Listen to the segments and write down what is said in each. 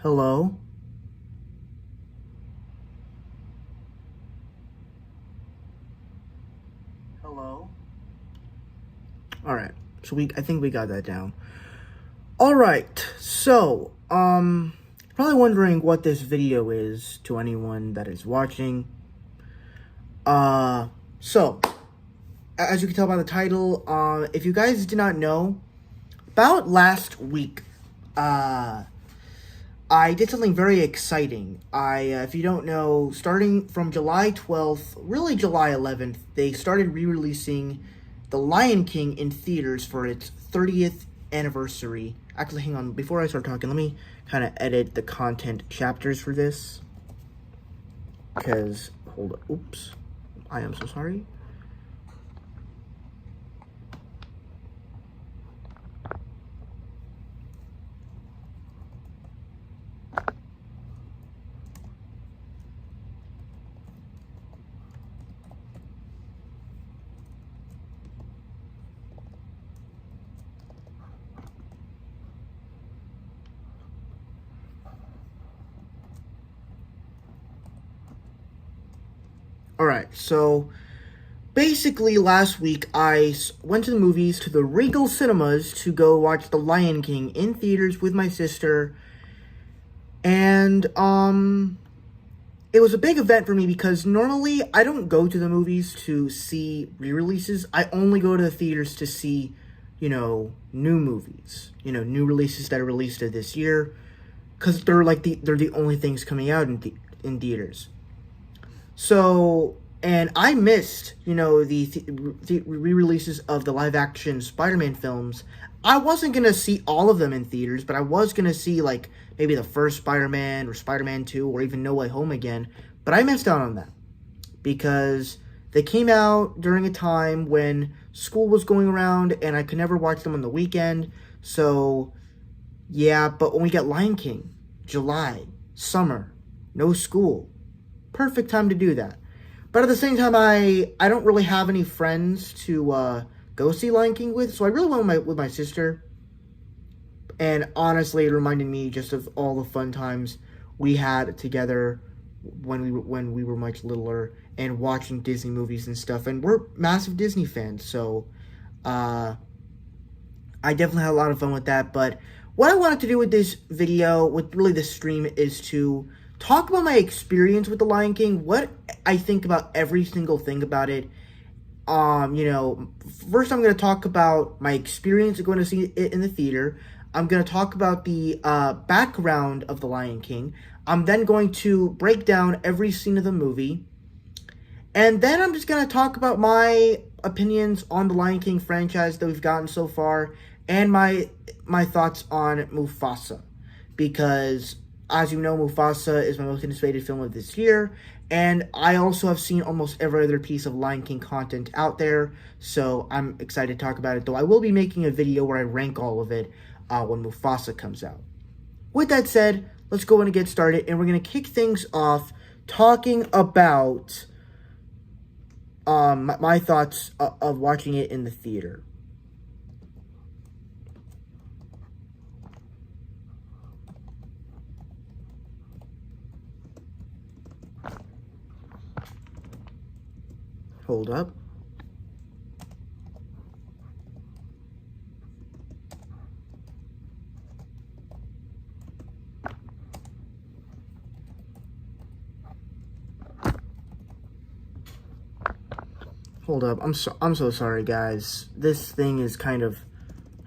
Hello? Hello? Alright, so I think we got that down. Alright, so, probably wondering what this video is to anyone that is watching. So, as you can tell by the title, if you guys did not know, about last week, I did something very exciting. If you don't know, starting from July 12th, really July 11th, they started re-releasing The Lion King in theaters for its 30th anniversary. Actually, hang on, before I start talking, let me kind of edit the content chapters for this. Because, hold on, oops, I am so sorry. Alright, so basically last week I went to the movies, to the Regal Cinemas, to go watch The Lion King in theaters with my sister. And, it was a big event for me because normally I don't go to the movies to see re-releases. I only go to the theaters to see, new movies. New releases that are released this year. Because they're the only things coming out in theaters. So, and I missed, the re-releases of the live-action Spider-Man films. I wasn't going to see all of them in theaters, but I was going to see, maybe the first Spider-Man or Spider-Man 2 or even No Way Home again. But I missed out on that because they came out during a time when school was going around and I could never watch them on the weekend. So, yeah, but when we get Lion King, July, summer, no school, perfect time to do that. But at the same time, I don't really have any friends to go see Lion King with, so I really went with my sister. And honestly, it reminded me just of all the fun times we had together when we were much littler and watching Disney movies and stuff. And we're massive Disney fans, so I definitely had a lot of fun with that. But what I wanted to do with this video, with really this stream, is to talk about my experience with The Lion King, what I think about every single thing about it. First I'm going to talk about my experience of going to see it in the theater. I'm going to talk about the background of The Lion King. I'm then going to break down every scene of the movie. And then I'm just going to talk about my opinions on the Lion King franchise that we've gotten so far, and my thoughts on Mufasa. Because, as you know, Mufasa is my most anticipated film of this year, and I also have seen almost every other piece of Lion King content out there, so I'm excited to talk about it, though I will be making a video where I rank all of it when Mufasa comes out. With that said, let's go in and get started, and we're going to kick things off talking about my thoughts of watching it in the theater. Hold up. Hold up. I'm so sorry, guys. This thing is kind of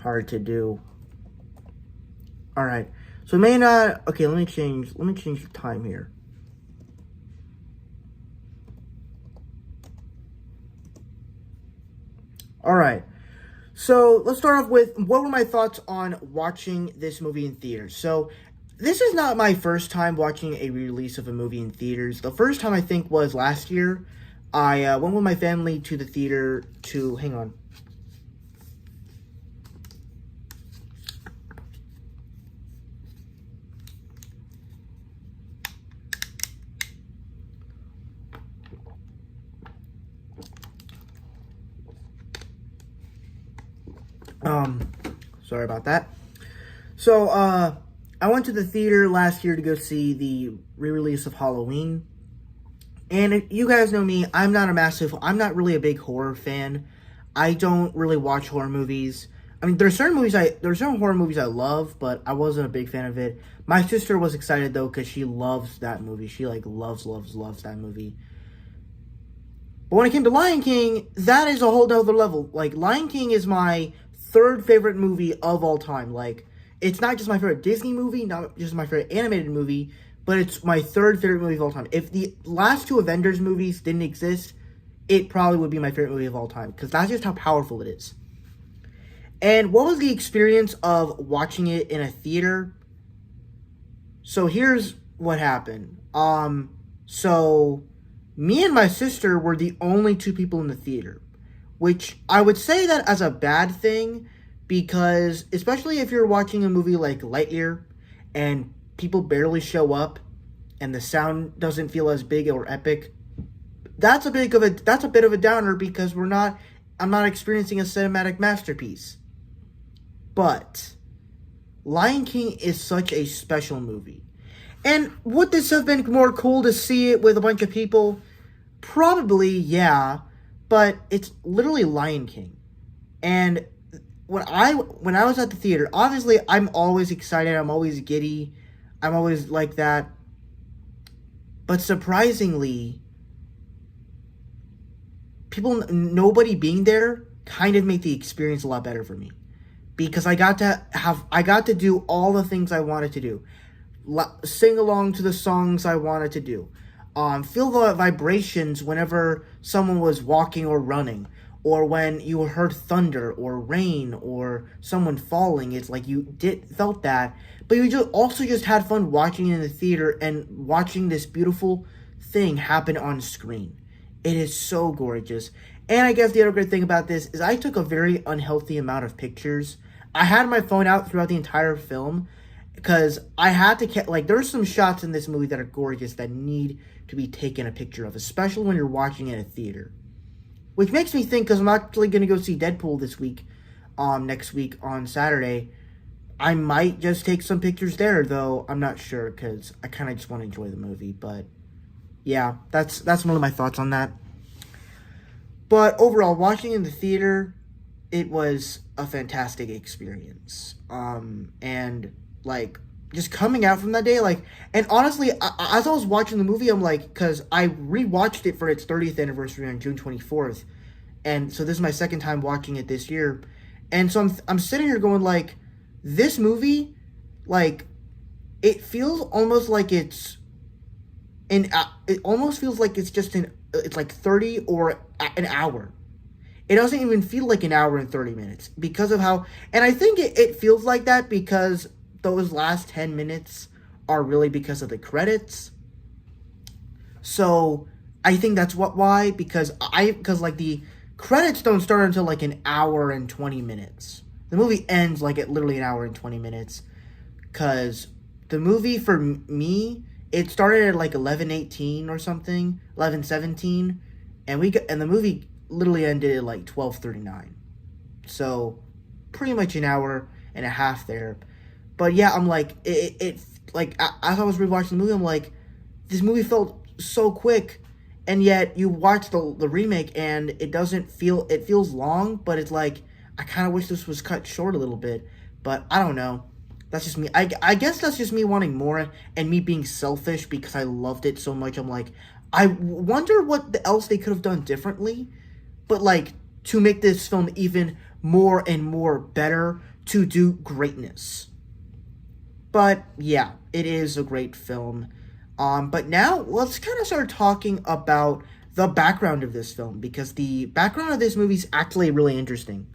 hard to do. All right. So it may not. Okay, let me change the time here. All right. So let's start off with what were my thoughts on watching this movie in theaters. So this is not my first time watching a re-release of a movie in theaters. The first time I think was last year. I went with my family to the theater to, hang on. Sorry about that. So, I went to the theater last year to go see the re-release of Halloween. And you guys know me, I'm not really a big horror fan. I don't really watch horror movies. I mean, there's certain horror movies I love, but I wasn't a big fan of it. My sister was excited though, because she loves that movie. She like loves that movie. But when it came to Lion King, that is a whole other level. Like, Lion King is my third favorite movie of all time. Like, it's not just my favorite Disney movie, not just my favorite animated movie, but it's my third favorite movie of all time. If the last two Avengers movies didn't exist, it probably would be my favorite movie of all time, because that's just how powerful it is. And what was the experience of watching it in a theater? So here's what happened. So me and my sister were the only two people in the theater, which I would say that as a bad thing, because especially if you're watching a movie like Lightyear and people barely show up and the sound doesn't feel as big or epic, that's a bit of a downer, because I'm not experiencing a cinematic masterpiece. But Lion King is such a special movie. And would this have been more cool to see it with a bunch of people? Probably, yeah. But it's literally Lion King. And when I was at the theater, obviously I'm always excited, I'm always giddy, I'm always like that. But surprisingly, nobody being there kind of made the experience a lot better for me. Because I got to do all the things I wanted to do. Sing along to the songs I wanted to do. Feel the vibrations whenever someone was walking or running. Or when you heard thunder or rain or someone falling. It's like you felt that. But you also had fun watching it in the theater and watching this beautiful thing happen on screen. It is so gorgeous. And I guess the other great thing about this is I took a very unhealthy amount of pictures. I had my phone out throughout the entire film, because I had to there's some shots in this movie that are gorgeous that need to be taken a picture of, especially when you're watching it in a theater. Which makes me think, because I'm actually going to go see Deadpool next week on Saturday, I might just take some pictures there, though I'm not sure, because I kind of just want to enjoy the movie. But yeah, that's one of my thoughts on that. But overall, watching in the theater, it was a fantastic experience. And like, just coming out from that day, like, and honestly, as I was watching the movie, I'm like, because I rewatched it for its 30th anniversary on June 24th, and so this is my second time watching it this year, and so I'm sitting here going like, this movie, like, it feels almost like it almost feels like it's like 30 or an hour. It doesn't even feel like an hour and 30 minutes because of how, and I think it feels like that because those last 10 minutes are really because of the credits. So I think that's why, because like the credits don't start until like an hour and 20 minutes. The movie ends like at literally an hour and 20 minutes, because the movie for me, it started at like 11:18 or something, 11:17, and the movie literally ended at like 12:39. So pretty much an hour and a half there. But yeah, I'm like, it like, as I was rewatching the movie, I'm like, this movie felt so quick, and yet you watch the remake and it feels long, but it's like, I kind of wish this was cut short a little bit, but I don't know. That's just me. I guess that's just me wanting more and me being selfish because I loved it so much. I'm like, I wonder what else they could have done differently, but like, to make this film even more and more better, to do greatness. But yeah, it is a great film. But now let's kind of start talking about the background of this film, because the background of this movie is actually really interesting.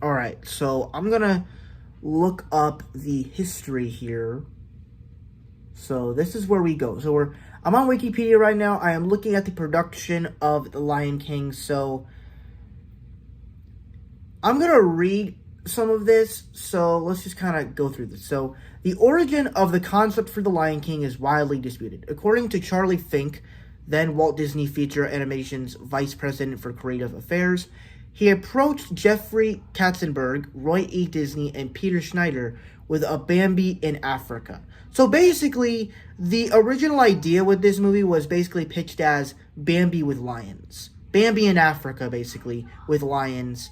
Alright, so I'm gonna look up the history here. So this is where we go. I'm on Wikipedia right now. I am looking at the production of The Lion King. So I'm going to read some of this, so let's just kind of go through this. So, the origin of the concept for The Lion King is widely disputed. According to Charlie Fink, then Walt Disney Feature Animation's Vice President for Creative Affairs, he approached Jeffrey Katzenberg, Roy E. Disney, and Peter Schneider with a Bambi in Africa. So basically, the original idea with this movie was basically pitched as Bambi with lions. Bambi in Africa, basically, with lions.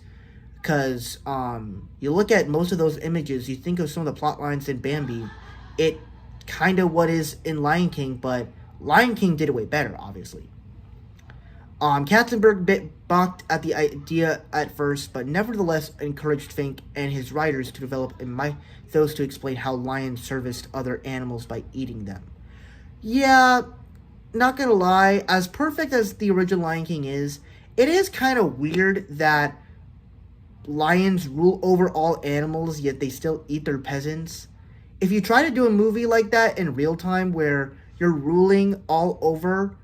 Because you look at most of those images, you think of some of the plot lines in Bambi, it kind of what is in Lion King, but Lion King did it way better, obviously. Katzenberg balked at the idea at first, but nevertheless encouraged Fink and his writers to develop a mythos to explain how lions serviced other animals by eating them. Yeah, not gonna lie, as perfect as the original Lion King is, it is kind of weird that lions rule over all animals, yet they still eat their peasants. If you try to do a movie like that in real time where you're ruling all over,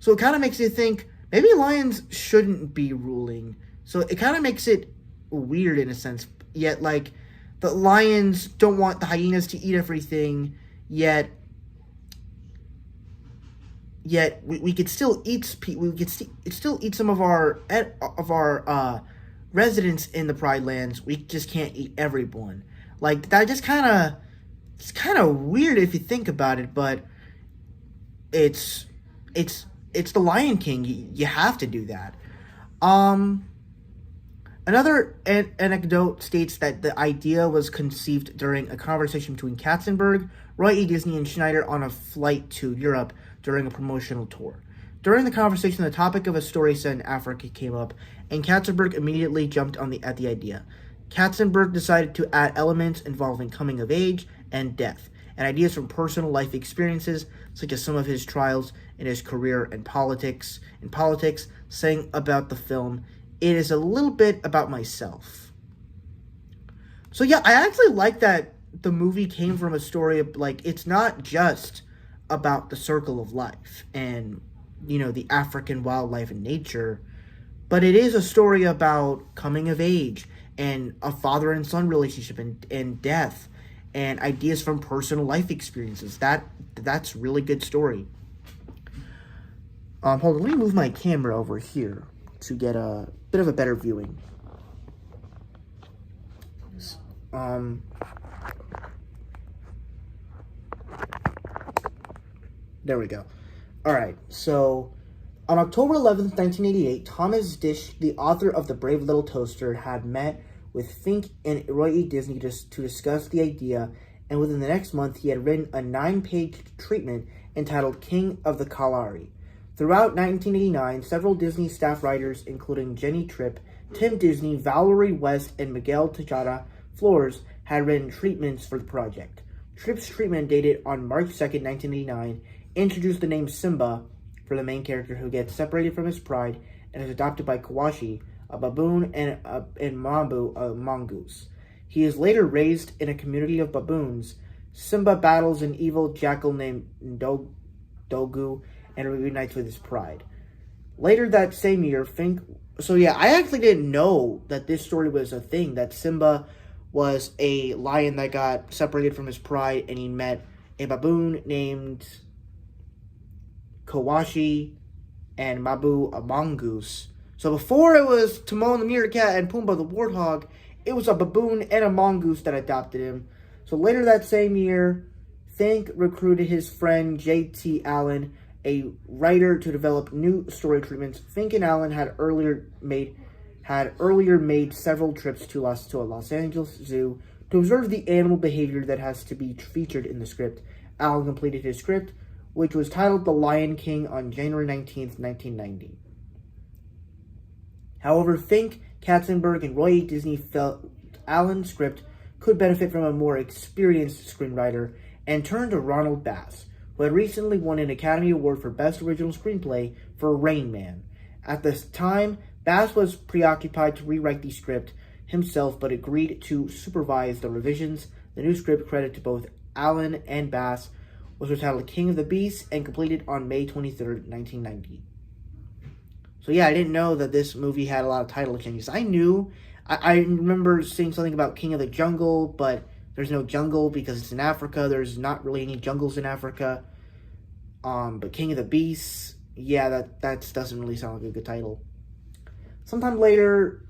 so it kind of makes you think maybe lions shouldn't be ruling. So it kind of makes it weird in a sense. Yet, like, the lions don't want the hyenas to eat everything. Yet we could still eat. We could still eat some of our residents in the Pride Lands. We just can't eat everyone. Like, that just it's kind of weird if you think about it, but it's the Lion King. You have to do that. Another anecdote states that the idea was conceived during a conversation between Katzenberg, Roy E. Disney, and Schneider on a flight to Europe during a promotional tour. During the conversation, the topic of a story set in Africa came up, and Katzenberg immediately jumped at the idea. Katzenberg decided to add elements involving coming of age and death, and ideas from personal life experiences, such as some of his trials in his career in politics, saying about the film, "It is a little bit about myself." So yeah, I actually like that the movie came from a story of, like, it's not just about the circle of life and, you know, the African wildlife and nature, but it is a story about coming of age and a father and son relationship and death and ideas from personal life experiences. That's really good story. Hold on, let me move my camera over here to get a bit of a better viewing. There we go. Alright, so on October 11th, 1988, Thomas Disch, the author of The Brave Little Toaster, had met with Fink and Roy E. Disney to discuss the idea, and within the next month, he had written a 9-page treatment entitled King of the Kalahari. Throughout 1989, several Disney staff writers, including Jenny Tripp, Tim Disney, Valerie West, and Miguel Tejada Flores, had written treatments for the project. Tripp's treatment, dated on March 2nd, 1989, introduced the name Simba for the main character, who gets separated from his pride and is adopted by Kawashi, a baboon, and Mambu, a mongoose. He is later raised in a community of baboons. Simba battles an evil jackal named Dogu and reunites with his pride. Later that same year, Fink... So yeah, I actually didn't know that this story was a thing, that Simba was a lion that got separated from his pride, and he met a baboon named Kawashi and Mabu, a mongoose. So before it was Timon the meerkat and Pumbaa the warthog, it was a baboon and a mongoose that adopted him. So later that same year, Fink recruited his friend J.T. Allen, a writer, to develop new story treatments. Fink and Allen had earlier made several trips to a Los Angeles zoo to observe the animal behavior that has to be featured in the script. Allen completed his script, which was titled The Lion King, on January 19th, 1990. However, Fink, Katzenberg, and Roy E. Disney felt Allen's script could benefit from a more experienced screenwriter and turned to Ronald Bass, who had recently won an Academy Award for Best Original Screenplay for Rain Man. At this time, Bass was preoccupied to rewrite the script himself, but agreed to supervise the revisions. The new script, credited to both Allen and Bass, was titled King of the Beasts and completed on May 23rd, 1990. So yeah, I didn't know that this movie had a lot of title changes. I remember seeing something about King of the Jungle, but there's no jungle because it's in Africa. There's not really any jungles in Africa. But King of the Beasts, yeah, that doesn't really sound like a good title. Sometime later,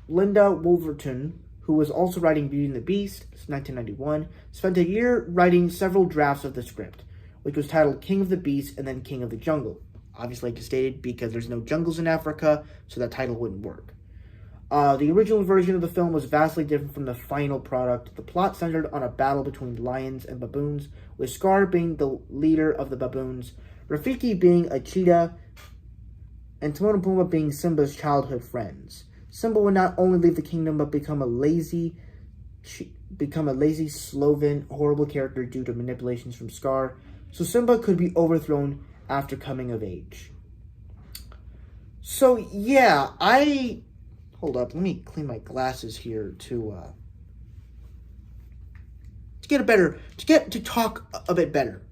Linda Wolverton, who was also writing Beauty and the Beast, 1991, spent a year writing several drafts of the script, which was titled King of the Beast and then King of the Jungle. Obviously, like I stated, because there's no jungles in Africa, so that title wouldn't work. The original version of the film was vastly different from the final product. The plot centered on a battle between lions and baboons, with Scar being the leader of the baboons, Rafiki being a cheetah, and Timon and Pumbaa being Simba's childhood friends. Simba would not only leave the kingdom, but become a lazy, sloven, horrible character due to manipulations from Scar, so Simba could be overthrown after coming of age. So yeah, hold up, let me clean my glasses here to talk a bit better.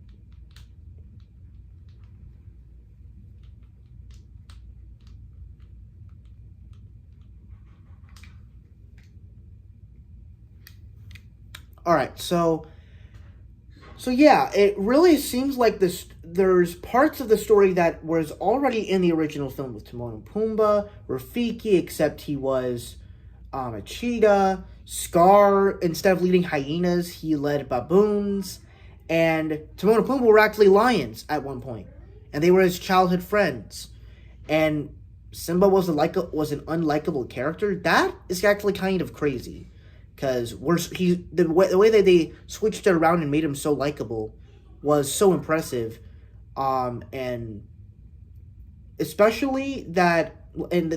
All right, so yeah, it really seems like there's parts of the story that was already in the original film with Timon and Pumbaa, Rafiki, except he was a cheetah. Scar, instead of leading hyenas, he led baboons. And Timon and Pumbaa were actually lions at one point, and they were his childhood friends. And Simba was an unlikable character. That is actually kind of crazy, because the way that they switched it around and made him so likable was so impressive, and especially that, and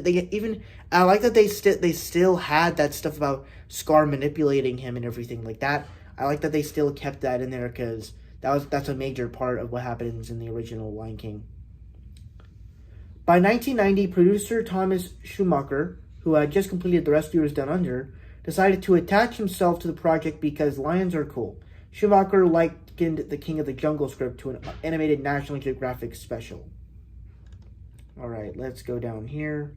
I like that they still had that stuff about Scar manipulating him and everything like that. I like that they still kept that in there, because that's a major part of what happens in the original Lion King. By 1990, producer Thomas Schumacher, who had just completed The Rescuers Down Under, decided to attach himself to the project because lions are cool. Schumacher likened the King of the Jungle script to an animated National Geographic special. Alright, let's go down here.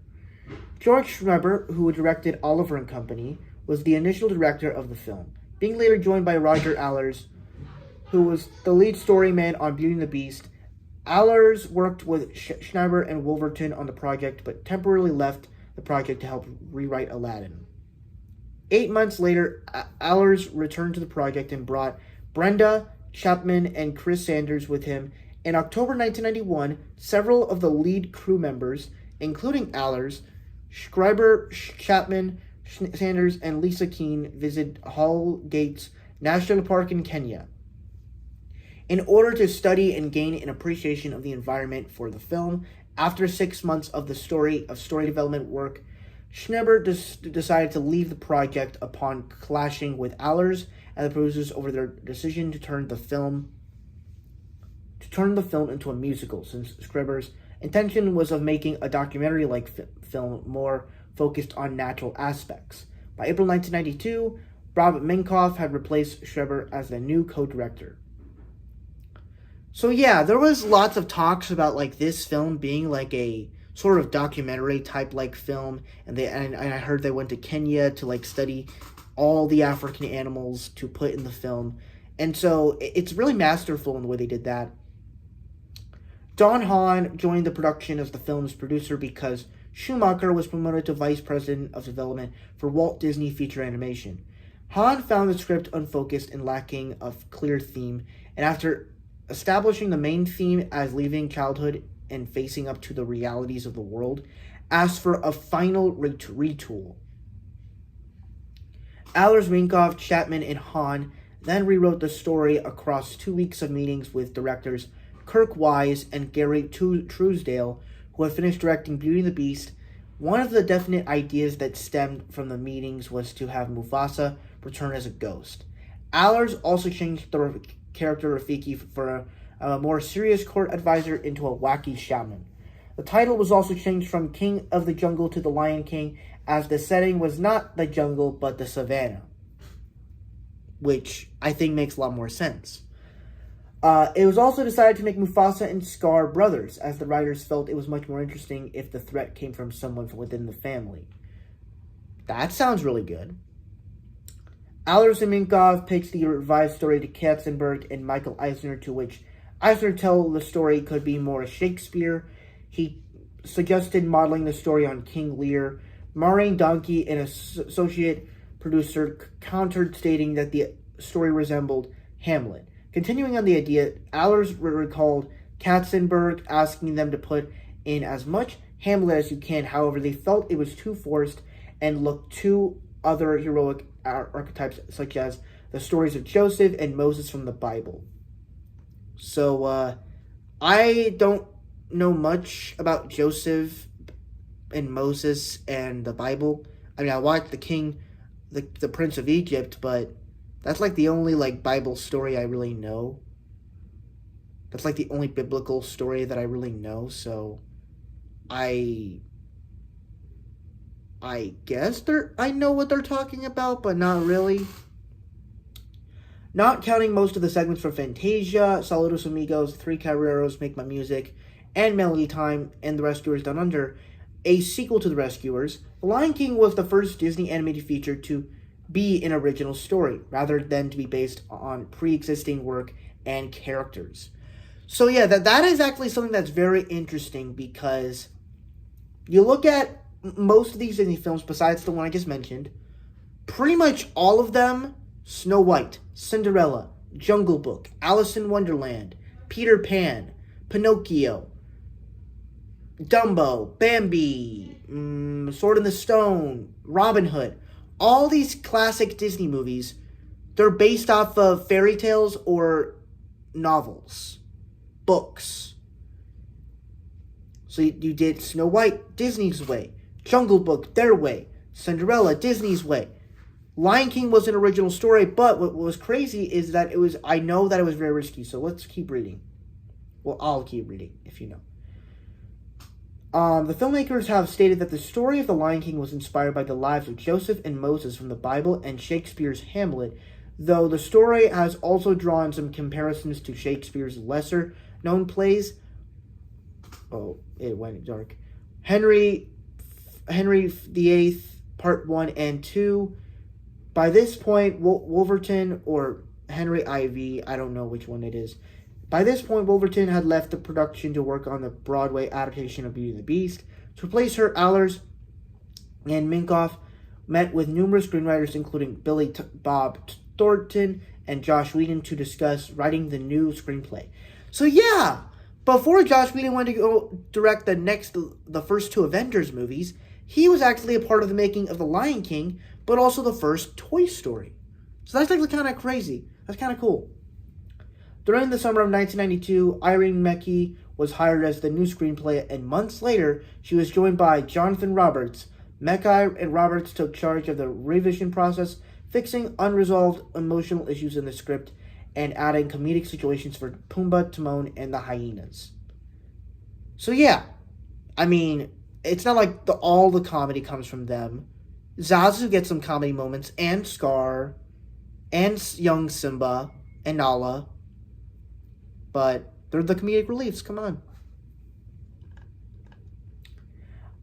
George Schreiber, who directed Oliver and Company, was the initial director of the film, being later joined by Roger Allers, who was the lead storyman on Beauty and the Beast. Allers worked with Schreiber and Wolverton on the project, but temporarily left the project to help rewrite Aladdin. 8 months later, Allers returned to the project and brought Brenda Chapman and Chris Sanders with him. In October 1991, several of the lead crew members, including Allers, Schreiber, Chapman, Sanders, and Lisa Keene, visited Hell Gates National Park in Kenya in order to study and gain an appreciation of the environment for the film. After 6 months of story development work, Schreiber decided to leave the project upon clashing with Allers and the producers over their decision to turn the film into a musical, since Schreiber's intention was of making a documentary-like film more focused on natural aspects. By April 1992, Bob Minkoff had replaced Schreiber as the new co-director. So yeah, there was lots of talks about this film being a sort of documentary type film, and I heard they went to Kenya to study all the African animals to put in the film, and so it's really masterful in the way they did that. Don Hahn joined the production as the film's producer because Schumacher was promoted to vice president of development for Walt Disney Feature Animation. Hahn found the script unfocused and lacking a clear theme, and after establishing the main theme as leaving childhood and facing up to the realities of the world, asked for a final retool. Allers, Minkoff, Chapman, and Hahn then rewrote the story across 2 weeks of meetings with directors Kirk Wise and Gary Truesdale, who had finished directing Beauty and the Beast. One of the definite ideas that stemmed from the meetings was to have Mufasa return as a ghost. Allers also changed the character Rafiki for a more serious court advisor into a wacky shaman. The title was also changed from King of the Jungle to The Lion King, as the setting was not the jungle but the savannah, which I think makes a lot more sense. It was also decided to make Mufasa and Scar brothers, as the writers felt it was much more interesting if the threat came from someone from within the family. That sounds really good. Allers and Minkoff pitched the revised story to Katzenberg and Michael Eisner, to which Eisner told the story could be more Shakespeare. He suggested modeling the story on King Lear. Maureen Donkey, an associate producer, countered, stating that the story resembled Hamlet. Continuing on the idea, Allers recalled Katzenberg asking them to put in as much Hamlet as you can. However, they felt it was too forced and looked too other heroic archetypes, such as the stories of Joseph and Moses from the Bible. So, I don't know much about Joseph and Moses and the Bible. I mean, I watched the Prince of Egypt, but that's like the only Bible story I really know. That's like the only biblical story that I really know. So I guess I know what they're talking about, but not really. Not counting most of the segments from Fantasia, Saludos Amigos, Three Carreros, Make My Music, and Melody Time, and The Rescuers Down Under, a sequel to The Rescuers, The Lion King was the first Disney animated feature to be an original story, rather than to be based on pre-existing work and characters. So yeah, that is actually something that's very interesting, because you look at most of these Disney films, besides the one I just mentioned, pretty much all of them, Snow White, Cinderella, Jungle Book, Alice in Wonderland, Peter Pan, Pinocchio, Dumbo, Bambi, Sword in the Stone, Robin Hood, all these classic Disney movies, they're based off of fairy tales or novels, books. So you did Snow White, Disney's way, Jungle Book, their way, Cinderella, Disney's way. Lion King was an original story, but what was crazy is that I know that it was very risky, so let's keep reading. Well, I'll keep reading, if you know. The filmmakers have stated that the story of The Lion King was inspired by the lives of Joseph and Moses from the Bible and Shakespeare's Hamlet, though the story has also drawn some comparisons to Shakespeare's lesser-known plays. Oh, it went dark. Henry VIII, Part 1 and 2. By this point, Wolverton, or Henry IV, I don't know which one it is. By this point, Wolverton had left the production to work on the Broadway adaptation of Beauty and the Beast. To replace her, Allers and Minkoff met with numerous screenwriters, including Bob Thornton and Josh Whedon, to discuss writing the new screenplay. So yeah, before Josh Whedon went to go direct the first two Avengers movies, he was actually a part of the making of The Lion King, but also the first Toy Story. So that's actually kind of crazy. That's kind of cool. During the summer of 1992, Irene Mecchi was hired as the new screenplay, and months later, she was joined by Jonathan Roberts. Mecchi and Roberts took charge of the revision process, fixing unresolved emotional issues in the script and adding comedic situations for Pumbaa, Timon, and the hyenas. So yeah, I mean, it's not like all the comedy comes from them. Zazu gets some comedy moments, and Scar, and young Simba, and Nala. But they're the comedic reliefs, come on.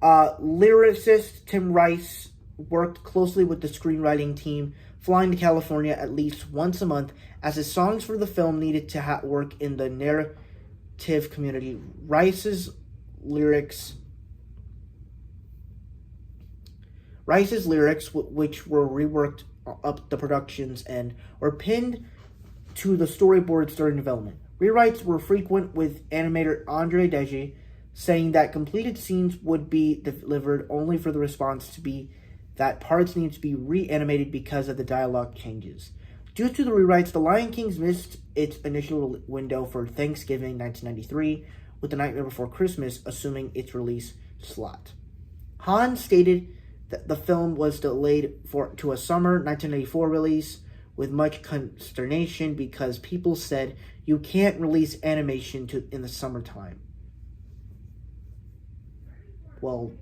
Lyricist Tim Rice worked closely with the screenwriting team, flying to California at least once a month, as his songs for the film needed to work in the narrative community. Rice's lyrics, which were reworked up the productions and were pinned to the storyboards during development. Rewrites were frequent, with animator Andre Deje saying that completed scenes would be delivered only for the response to be that parts need to be reanimated because of the dialogue changes. Due to the rewrites, The Lion King missed its initial window for Thanksgiving 1993, with The Nightmare Before Christmas assuming its release slot. Han stated that the film was delayed to a summer 1994 release, with much consternation because people said you can't release animation in the summertime. Well,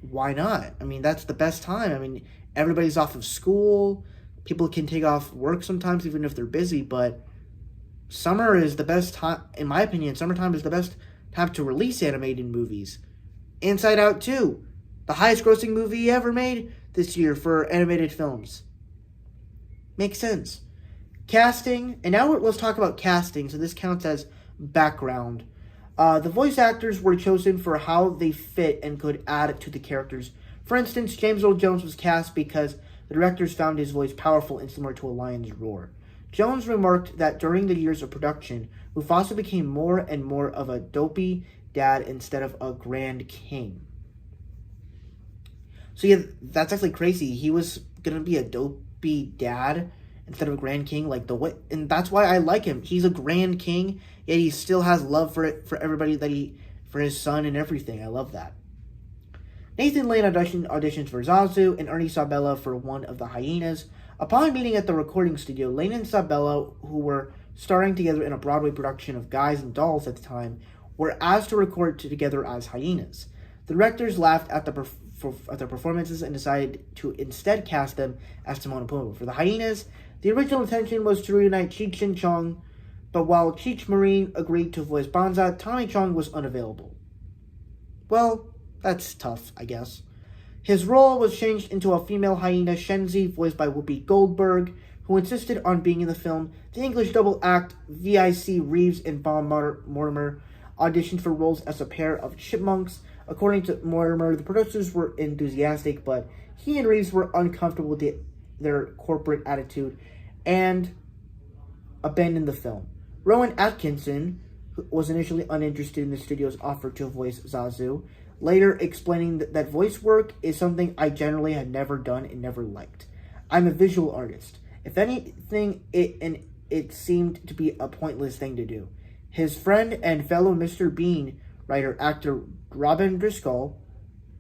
why not? I mean, that's the best time. I mean, everybody's off of school. People can take off work sometimes, even if they're busy, but summer is the best time, in my opinion, summertime is the best time to release animated movies. Inside Out 2, the highest grossing movie ever made this year for animated films. Makes sense. Casting, and now let's talk about casting, so this counts as background. The voice actors were chosen for how they fit and could add to the characters. For instance, James Earl Jones was cast because the directors found his voice powerful and similar to a lion's roar. Jones remarked that during the years of production, Mufasa became more and more of a dopey dad instead of a grand king. So yeah, that's actually crazy. He was gonna be a dopey dad instead of a grand king, like the way, and that's why I like him. He's a grand king, yet he still has love for everybody for his son and everything. I love that. Nathan Lane auditioned for Zazu and Ernie Sabella for one of the hyenas. Upon meeting at the recording studio, Lane and Sabella, who were starring together in a Broadway production of Guys and Dolls at the time, were asked to record together as hyenas. The directors laughed at their performances and decided to instead cast them as Timon and Pumbaa. For the hyenas, the original intention was to reunite Cheech and Chong, but while Cheech Marin agreed to voice Bonza, Tommy Chong was unavailable. Well, that's tough, I guess. His role was changed into a female hyena, Shenzi, voiced by Whoopi Goldberg, who insisted on being in the film. The English double act V.I.C. Reeves and Bob Mortimer auditioned for roles as a pair of chipmunks. According to Mortimer, the producers were enthusiastic, but he and Reeves were uncomfortable with their corporate attitude and abandoned the film. Rowan Atkinson, who was initially uninterested in the studio's offer to voice Zazu, later explaining that voice work is something I generally had never done and never liked. I'm a visual artist. If anything, it seemed to be a pointless thing to do. His friend and fellow Mr. Bean writer-actor Robin Driscoll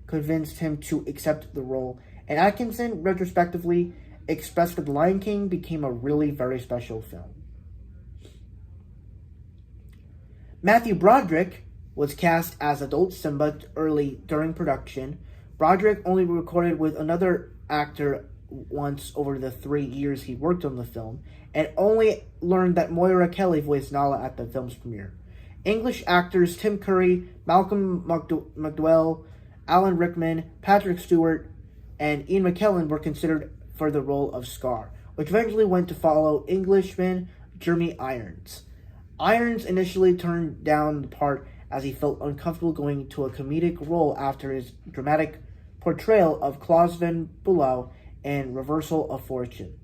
convinced him to accept the role, and Atkinson retrospectively expressed that The Lion King became a really very special film. Matthew Broderick was cast as adult Simba early during production. Broderick only recorded with another actor once over the 3 years he worked on the film, and only learned that Moira Kelly voiced Nala at the film's premiere. English actors Tim Curry, Malcolm McDowell, Alan Rickman, Patrick Stewart, and Ian McKellen were considered for the role of Scar, which eventually went to follow Englishman Jeremy Irons. Irons initially turned down the part as he felt uncomfortable going to a comedic role after his dramatic portrayal of Klaus Van Bulow in Reversal of Fortune.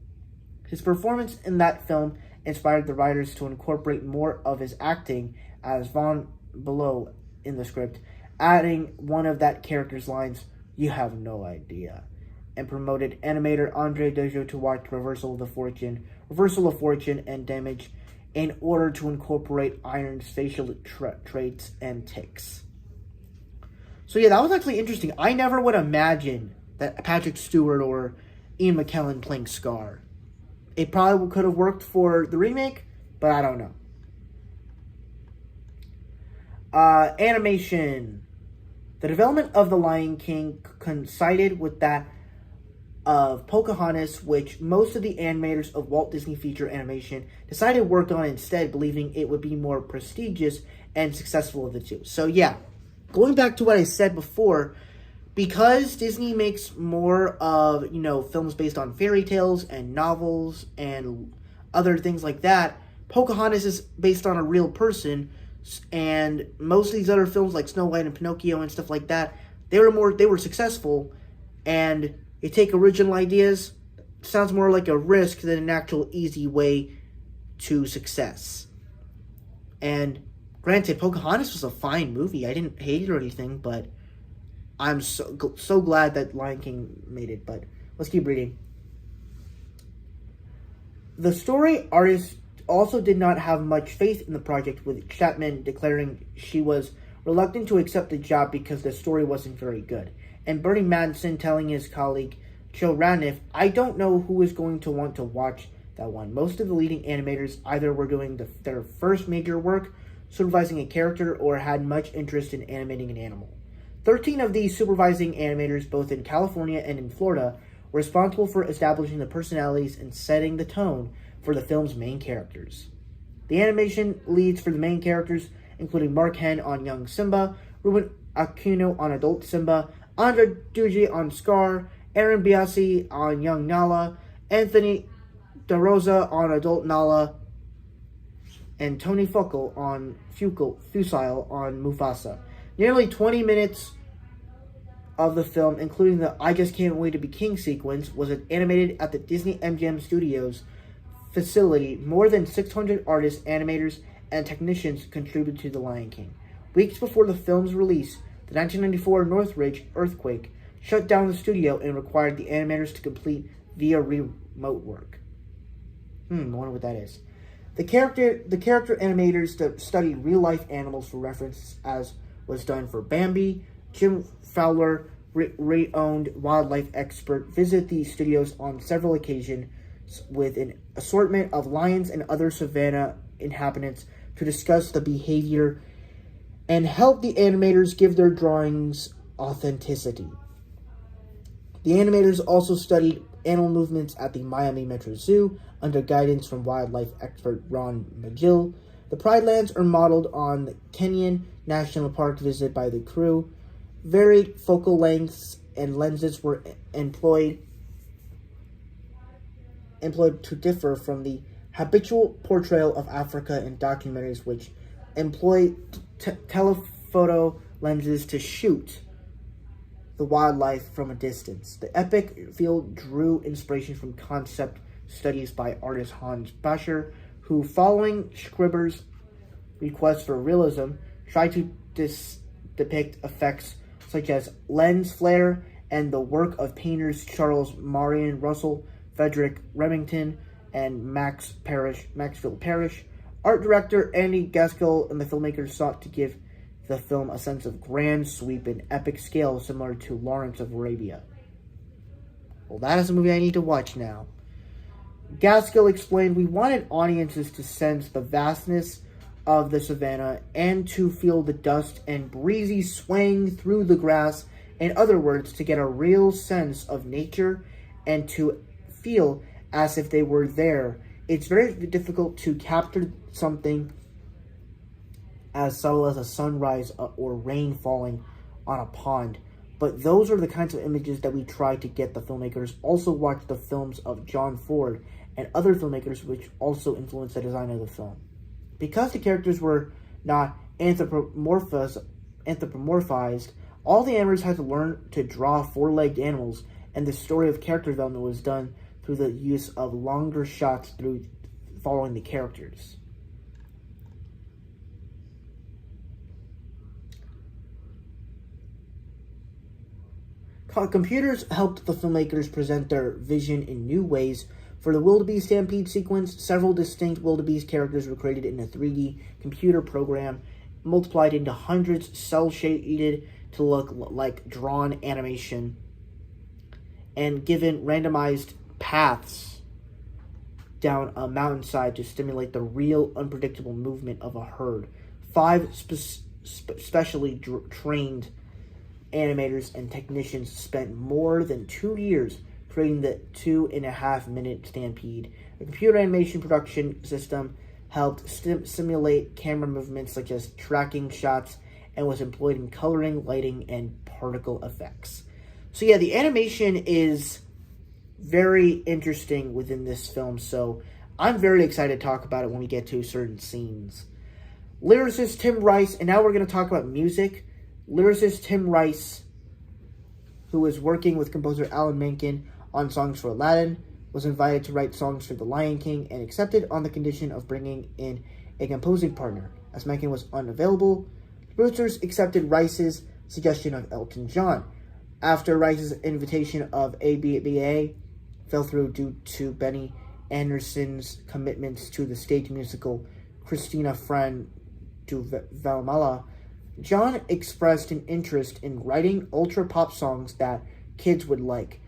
His performance in that film inspired the writers to incorporate more of his acting as Von Bulow in the script, adding one of that character's lines, "You have no idea," and promoted animator Andre Dejo to watch Reversal of Fortune and Damage in order to incorporate Iron's facial traits and tics. So yeah, that was actually interesting. I never would imagine that Patrick Stewart or Ian McKellen playing Scar. It probably could have worked for the remake, but I don't know. Animation. The development of The Lion King coincided with that of Pocahontas, which most of the animators of Walt Disney Feature Animation decided to work on instead, believing it would be more prestigious and successful of the two. So yeah, going back to what I said before, because Disney makes more of, films based on fairy tales and novels and other things like that, Pocahontas is based on a real person, and most of these other films like Snow White and Pinocchio and stuff like that, they were successful, and you take original ideas, it sounds more like a risk than an actual easy way to success. And granted, Pocahontas was a fine movie. I didn't hate it or anything, but I'm so glad that Lion King made it. But let's keep reading. The story artist also did not have much faith in the project, with Chapman declaring she was reluctant to accept the job because the story wasn't very good, and Bernie Madsen telling his colleague Joe Radniff, "I don't know who is going to want to watch that one. Most of the leading animators either were doing their first major work, supervising a character, or had much interest in animating an animal." 13 of these supervising animators, both in California and in Florida, were responsible for establishing the personalities and setting the tone for the film's main characters. The animation leads for the main characters, including Mark Henn on young Simba, Ruben Aquino on adult Simba, Andra Duji on Scar, Aaron Biasi on young Nala, Anthony DeRosa on adult Nala, and Tony Fusile on Mufasa. Nearly 20 minutes of the film, including the I Just Can't Wait to Be King sequence, was animated at the Disney MGM Studios facility. More than 600 artists, animators, and technicians contributed to The Lion King. Weeks before the film's release, the 1994 Northridge earthquake shut down the studio and required the animators to complete via remote work. I wonder what that is. The character animators studied real-life animals for reference, as was done for Bambi. Jim Fowler, renowned wildlife expert, visited the studios on several occasions with an assortment of lions and other savanna inhabitants to discuss the behavior and help the animators give their drawings authenticity. The animators also studied animal movements at the Miami Metro Zoo under guidance from wildlife expert Ron McGill. The Pride Lands are modeled on the Kenyan National Park visited by the crew. Varied focal lengths and lenses were employed to differ from the habitual portrayal of Africa in documentaries, which employ telephoto lenses to shoot the wildlife from a distance. The epic feel drew inspiration from concept studies by artist Hans Bascher, who, following Scriber's request for realism, tried to depict effects such as lens flare, and the work of painters Charles Marion Russell, Frederick Remington, and Maxfield Parrish. Art director Andy Gaskell and the filmmakers sought to give the film a sense of grand sweep and epic scale similar to Lawrence of Arabia. Well, that is a movie I need to watch now. Gaskell explained, "We wanted audiences to sense the vastness of the savannah and to feel the dust and breezy swaying through the grass. In other words, to get a real sense of nature and to feel as if they were there. It's very difficult to capture something as subtle as a sunrise or rain falling on a pond. But those are the kinds of images that we try to get the filmmakers." Also watch the films of John Ford and other filmmakers which also influenced the design of the film. Because the characters were not anthropomorphized, all the animators had to learn to draw four-legged animals, and the story of character development was done through the use of longer shots through following the characters. Computers helped the filmmakers present their vision in new ways. For the Wildebeest Stampede sequence, several distinct Wildebeest characters were created in a 3D computer program, multiplied into hundreds, cel-shaded to look like drawn animation, and given randomized paths down a mountainside to stimulate the real, unpredictable movement of a herd. 5 specially trained animators and technicians spent more than 2 years creating the 2.5-minute Stampede. The computer animation production system helped simulate camera movements such as tracking shots and was employed in coloring, lighting, and particle effects. So yeah, the animation is very interesting within this film, so I'm very excited to talk about it when we get to certain scenes. Lyricist Tim Rice, and now we're going to talk about music. Lyricist Tim Rice, who is working with composer Alan Menken on songs for Aladdin, was invited to write songs for The Lion King and accepted on the condition of bringing in a composing partner. As Menken was unavailable, the producers accepted Rice's suggestion of Elton John. After Rice's invitation of ABBA fell through due to Benny Anderson's commitments to the stage musical Christina Fran du Valmala, John expressed an interest in writing ultra-pop songs that kids would like.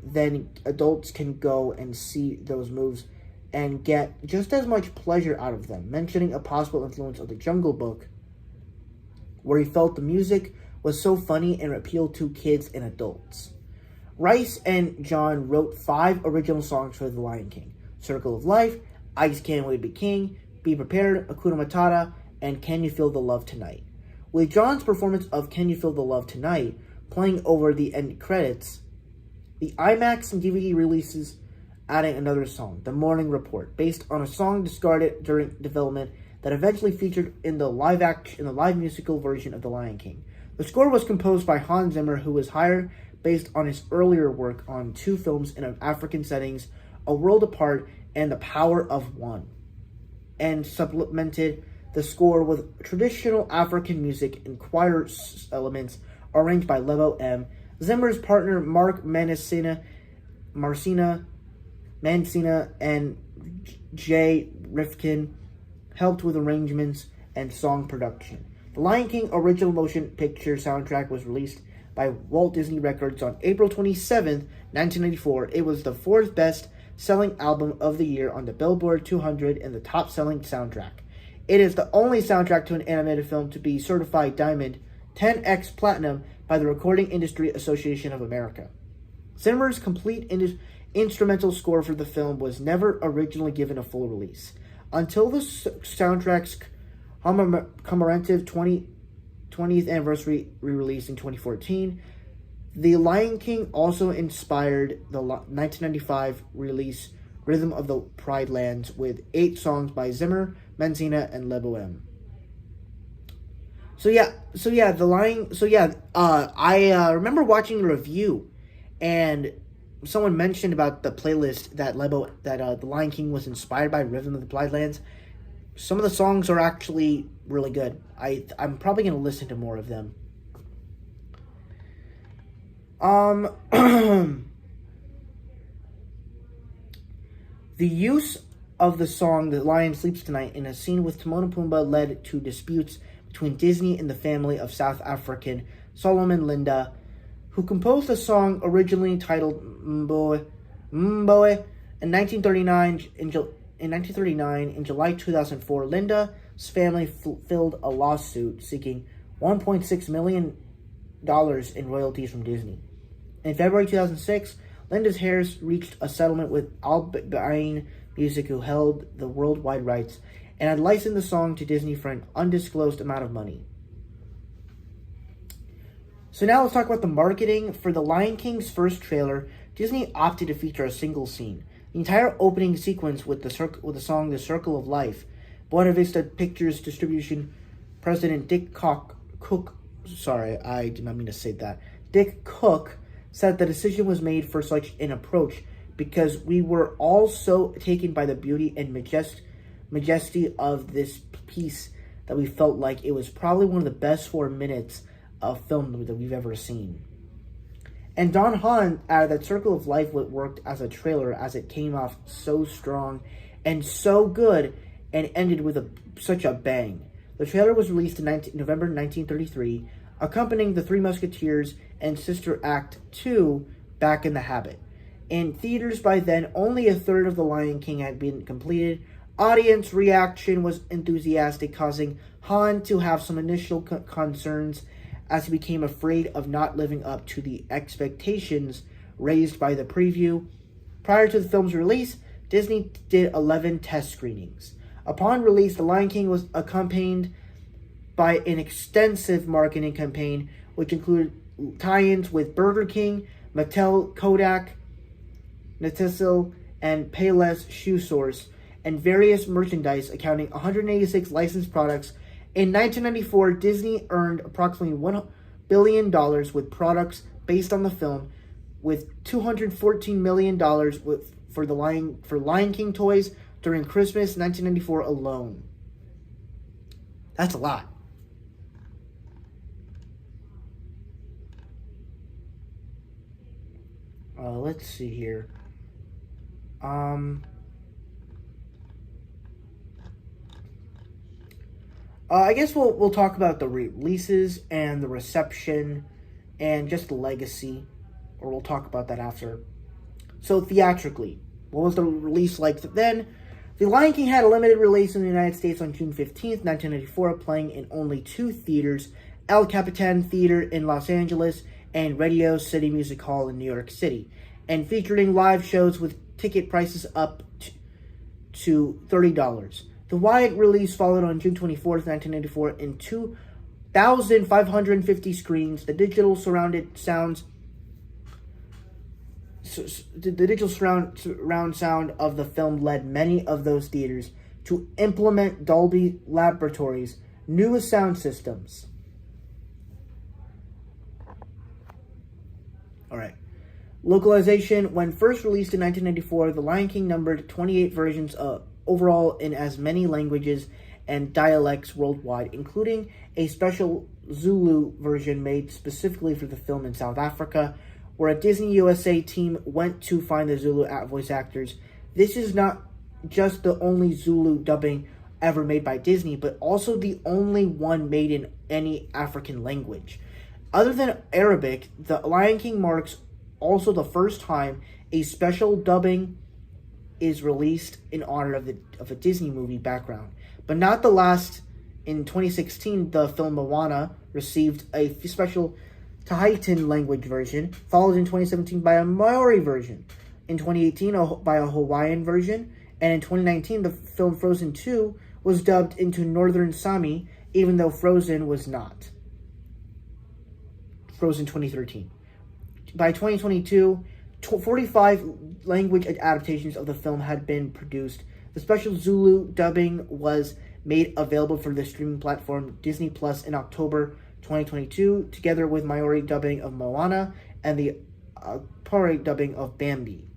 Then adults can go and see those moves and get just as much pleasure out of them, mentioning a possible influence of The Jungle Book, where he felt the music was so funny and appealed to kids and adults. Rice and John wrote 5 original songs for The Lion King: Circle of Life, I Just Can't Wait to Be King, Be Prepared, Hakuna Matata, and Can You Feel the Love Tonight. With John's performance of Can You Feel the Love Tonight playing over the end credits, the IMAX and DVD releases adding another song, The Morning Report, based on a song discarded during development that eventually featured in the live musical version of The Lion King. The score was composed by Hans Zimmer, who was hired based on his earlier work on two films in African settings, A World Apart and The Power of One, and supplemented the score with traditional African music and choir elements arranged by Lebo M. Zimmer's partner Mark Mancina and Jay Rifkin helped with arrangements and song production. The Lion King original motion picture soundtrack was released by Walt Disney Records on April 27, 1994. It was the fourth best-selling album of the year on the Billboard 200 and the top-selling soundtrack. It is the only soundtrack to an animated film to be certified Diamond 10X Platinum by the Recording Industry Association of America. Zimmer's complete instrumental score for the film was never originally given a full release. Until the soundtrack's commemorative 20th anniversary re-release in 2014, The Lion King also inspired the 1995 release Rhythm of the Pride Lands with 8 songs by Zimmer, Mancina, and Lebo M. I remember watching a review, and someone mentioned about the playlist that The Lion King was inspired by Rhythm of the Pride Lands. Some of the songs are actually really good. I'm probably going to listen to more of them. The use of the song The Lion Sleeps Tonight in a scene with Timon and Pumbaa led to disputes between Disney and the family of South African Solomon Linda, who composed the song originally titled Mboe in 1939. In 1939, in July 2004, Linda's family filed a lawsuit seeking $1.6 million in royalties from Disney. In February 2006, Linda's heirs reached a settlement with Albain Music, who held the worldwide rights, and had licensed the song to Disney for an undisclosed amount of money. So now let's talk about the marketing. For The Lion King's first trailer, Disney opted to feature a single scene. The entire opening sequence with the song The Circle of Life. Buena Vista Pictures Distribution President Dick Cook, I did not mean to say that. Dick Cook said the decision was made for such an approach because we were all so taken by the beauty and majesty of this piece that we felt like it was probably one of the best 4 minutes of film that we've ever seen. And Don Hahn added that Circle of Life worked as a trailer as it came off so strong and so good and ended with such a bang. The trailer was released in November 1933, accompanying The Three Musketeers and Sister Act 2, Back in the Habit. In theaters by then, only a third of The Lion King had been completed. Audience reaction was enthusiastic, causing Han to have some initial concerns as he became afraid of not living up to the expectations raised by the preview. Prior to the film's release, Disney did 11 test screenings. Upon release, The Lion King was accompanied by an extensive marketing campaign, which included tie-ins with Burger King, Mattel, Kodak, Nestle, and Payless Shoe Source, and various merchandise accounting 186 licensed products. In 1994, Disney earned approximately $1 billion with products based on the film, with $214 million for Lion King toys during Christmas 1994 alone. That's a lot. Let's see here. I guess we'll talk about the releases and the reception and just the legacy, or we'll talk about that after. So theatrically, what was the release like then? The Lion King had a limited release in the United States on June 15th, 1994, playing in only 2 theaters, El Capitan Theater in Los Angeles and Radio City Music Hall in New York City, and featuring live shows with ticket prices up to $30. The wide release followed on June 24th, 1994 in 2,550 screens. The digital surround sound of the film led many of those theaters to implement Dolby Laboratories' newest sound systems. Alright. Localization. When first released in 1994, The Lion King numbered 28 versions overall in as many languages and dialects worldwide, including a special Zulu version made specifically for the film in South Africa, where a Disney USA team went to find the Zulu voice actors. This is not just the only Zulu dubbing ever made by Disney, but also the only one made in any African language. Other than Arabic, The Lion King marks also the first time a special dubbing is released in honor of a Disney movie background, but not the last. In 2016, the film Moana received a special Tahitian language version, followed in 2017 by a Maori version, in 2018 by a Hawaiian version, and in 2019 the film Frozen 2 was dubbed into Northern Sami, even though Frozen was not. Frozen 2013. By 2022, 45 language adaptations of the film had been produced. The special Zulu dubbing was made available for the streaming platform Disney Plus in October 2022, together with Maori dubbing of Moana and the Pare dubbing of Bambi.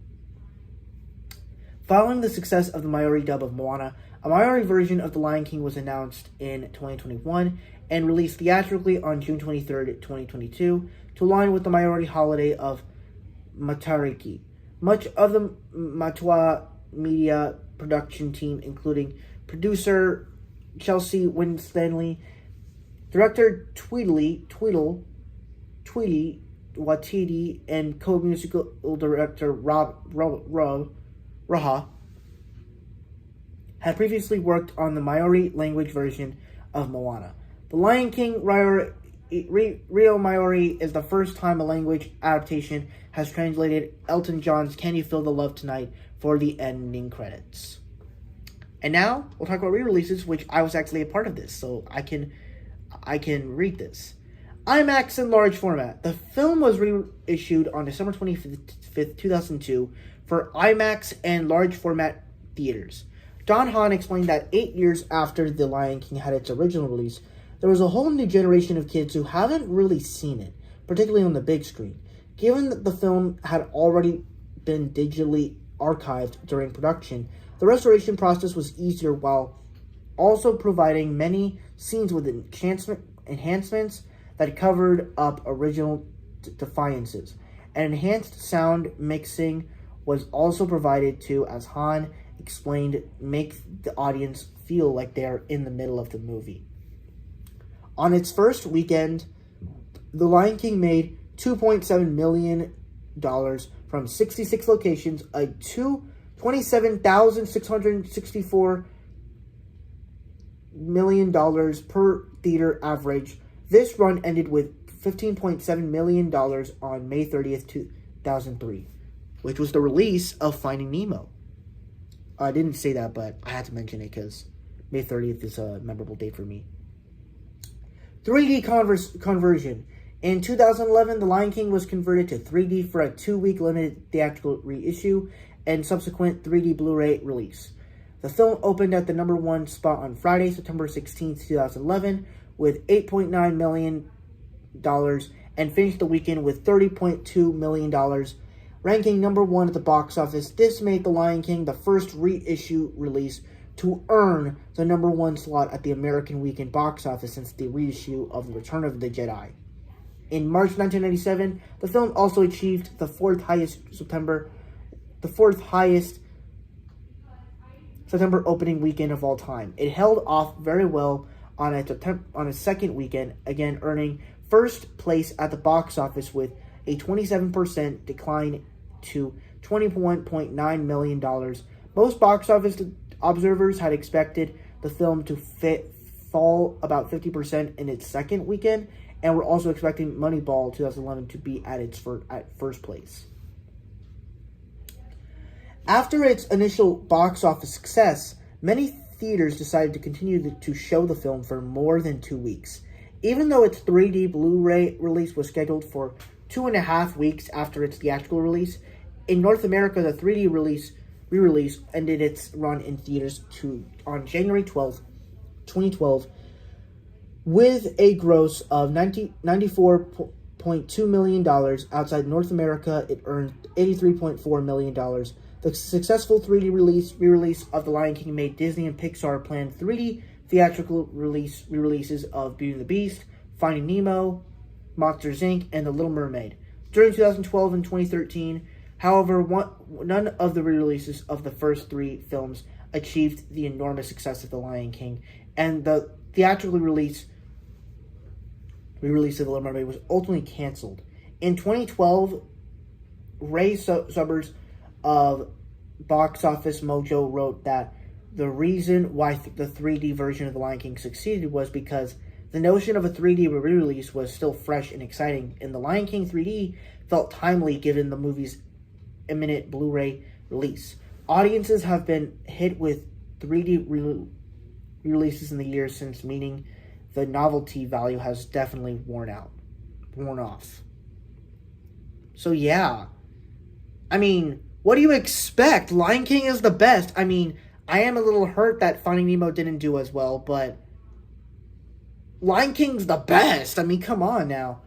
Following the success of the Maori dub of Moana, a Maori version of The Lion King was announced in 2021 and released theatrically on June 23, 2022, to align with the Maori holiday of Matariki. Much of the Matua media production team, including producer Chelsea Winstanley, director Tweedly Watiti, and co-musical director Rob Raha, had previously worked on the Maori language version of Moana. The Lion King Rio Maori is the first time a language adaptation has translated Elton John's Can You Feel the Love Tonight for the ending credits. And now we'll talk about re-releases, which I was actually a part of this, so I can read this. IMAX in large format. The film was reissued on December 25th, 2002 for IMAX and large format theaters. Don Hahn explained that 8 years after The Lion King had its original release, there was a whole new generation of kids who haven't really seen it, particularly on the big screen. Given that the film had already been digitally archived during production, the restoration process was easier while also providing many scenes with enhancements that covered up original defiances. An enhanced sound mixing was also provided too, as Hahn explained, make the audience feel like they are in the middle of the movie. On its first weekend, The Lion King made $2.7 million from 66 locations, a $27,664 million per theater average. This run ended with $15.7 million on May 30th, 2003, which was the release of Finding Nemo. I didn't say that, but I had to mention it because May 30th is a memorable date for me. 3D conversion. In 2011, The Lion King was converted to 3D for a 2-week limited theatrical reissue and subsequent 3D Blu-ray release. The film opened at the number 1 spot on Friday, September 16, 2011, with $8.9 million and finished the weekend with $30.2 million, ranking number 1 at the box office. This made The Lion King the first reissue release to earn the number 1 slot at the American weekend box office since the reissue of The Return of the Jedi. In March 1997, the film also achieved the fourth highest September opening weekend of all time. It held off very well on its second weekend, again earning first place at the box office with a 27% decline to $21.9 million. Most box office observers had expected the film to fall about 50% in its second weekend, and were also expecting Moneyball 2011 to be at first place. After its initial box office success, many theaters decided to continue to show the film for more than 2 weeks. Even though its 3D Blu-ray release was scheduled for 2.5 weeks after its theatrical release, in North America, the 3D re-release ended its run in theaters on January 12th, 2012, with a gross of $94.2 million. Outside North America, it earned $83.4 million. The successful 3D re-release of The Lion King made Disney and Pixar plan 3D theatrical re-releases of Beauty and the Beast, Finding Nemo, Monsters, Inc., and The Little Mermaid. During 2012 and 2013, however, none of the re-releases of the first 3 films achieved the enormous success of The Lion King, and the theatrical re-release of The Little Mermaid was ultimately canceled. In 2012, Ray Summers of Box Office Mojo wrote that the reason why the 3D version of The Lion King succeeded was because the notion of a 3D re-release was still fresh and exciting, and The Lion King 3D felt timely given the movie's imminent Blu-ray release. Audiences have been hit with 3D releases in the years since, meaning the novelty value has definitely worn off. So yeah, I mean, what do you expect? Lion King is the best. I mean, I am a little hurt that Finding Nemo didn't do as well, but Lion King's the best. I mean, come on now.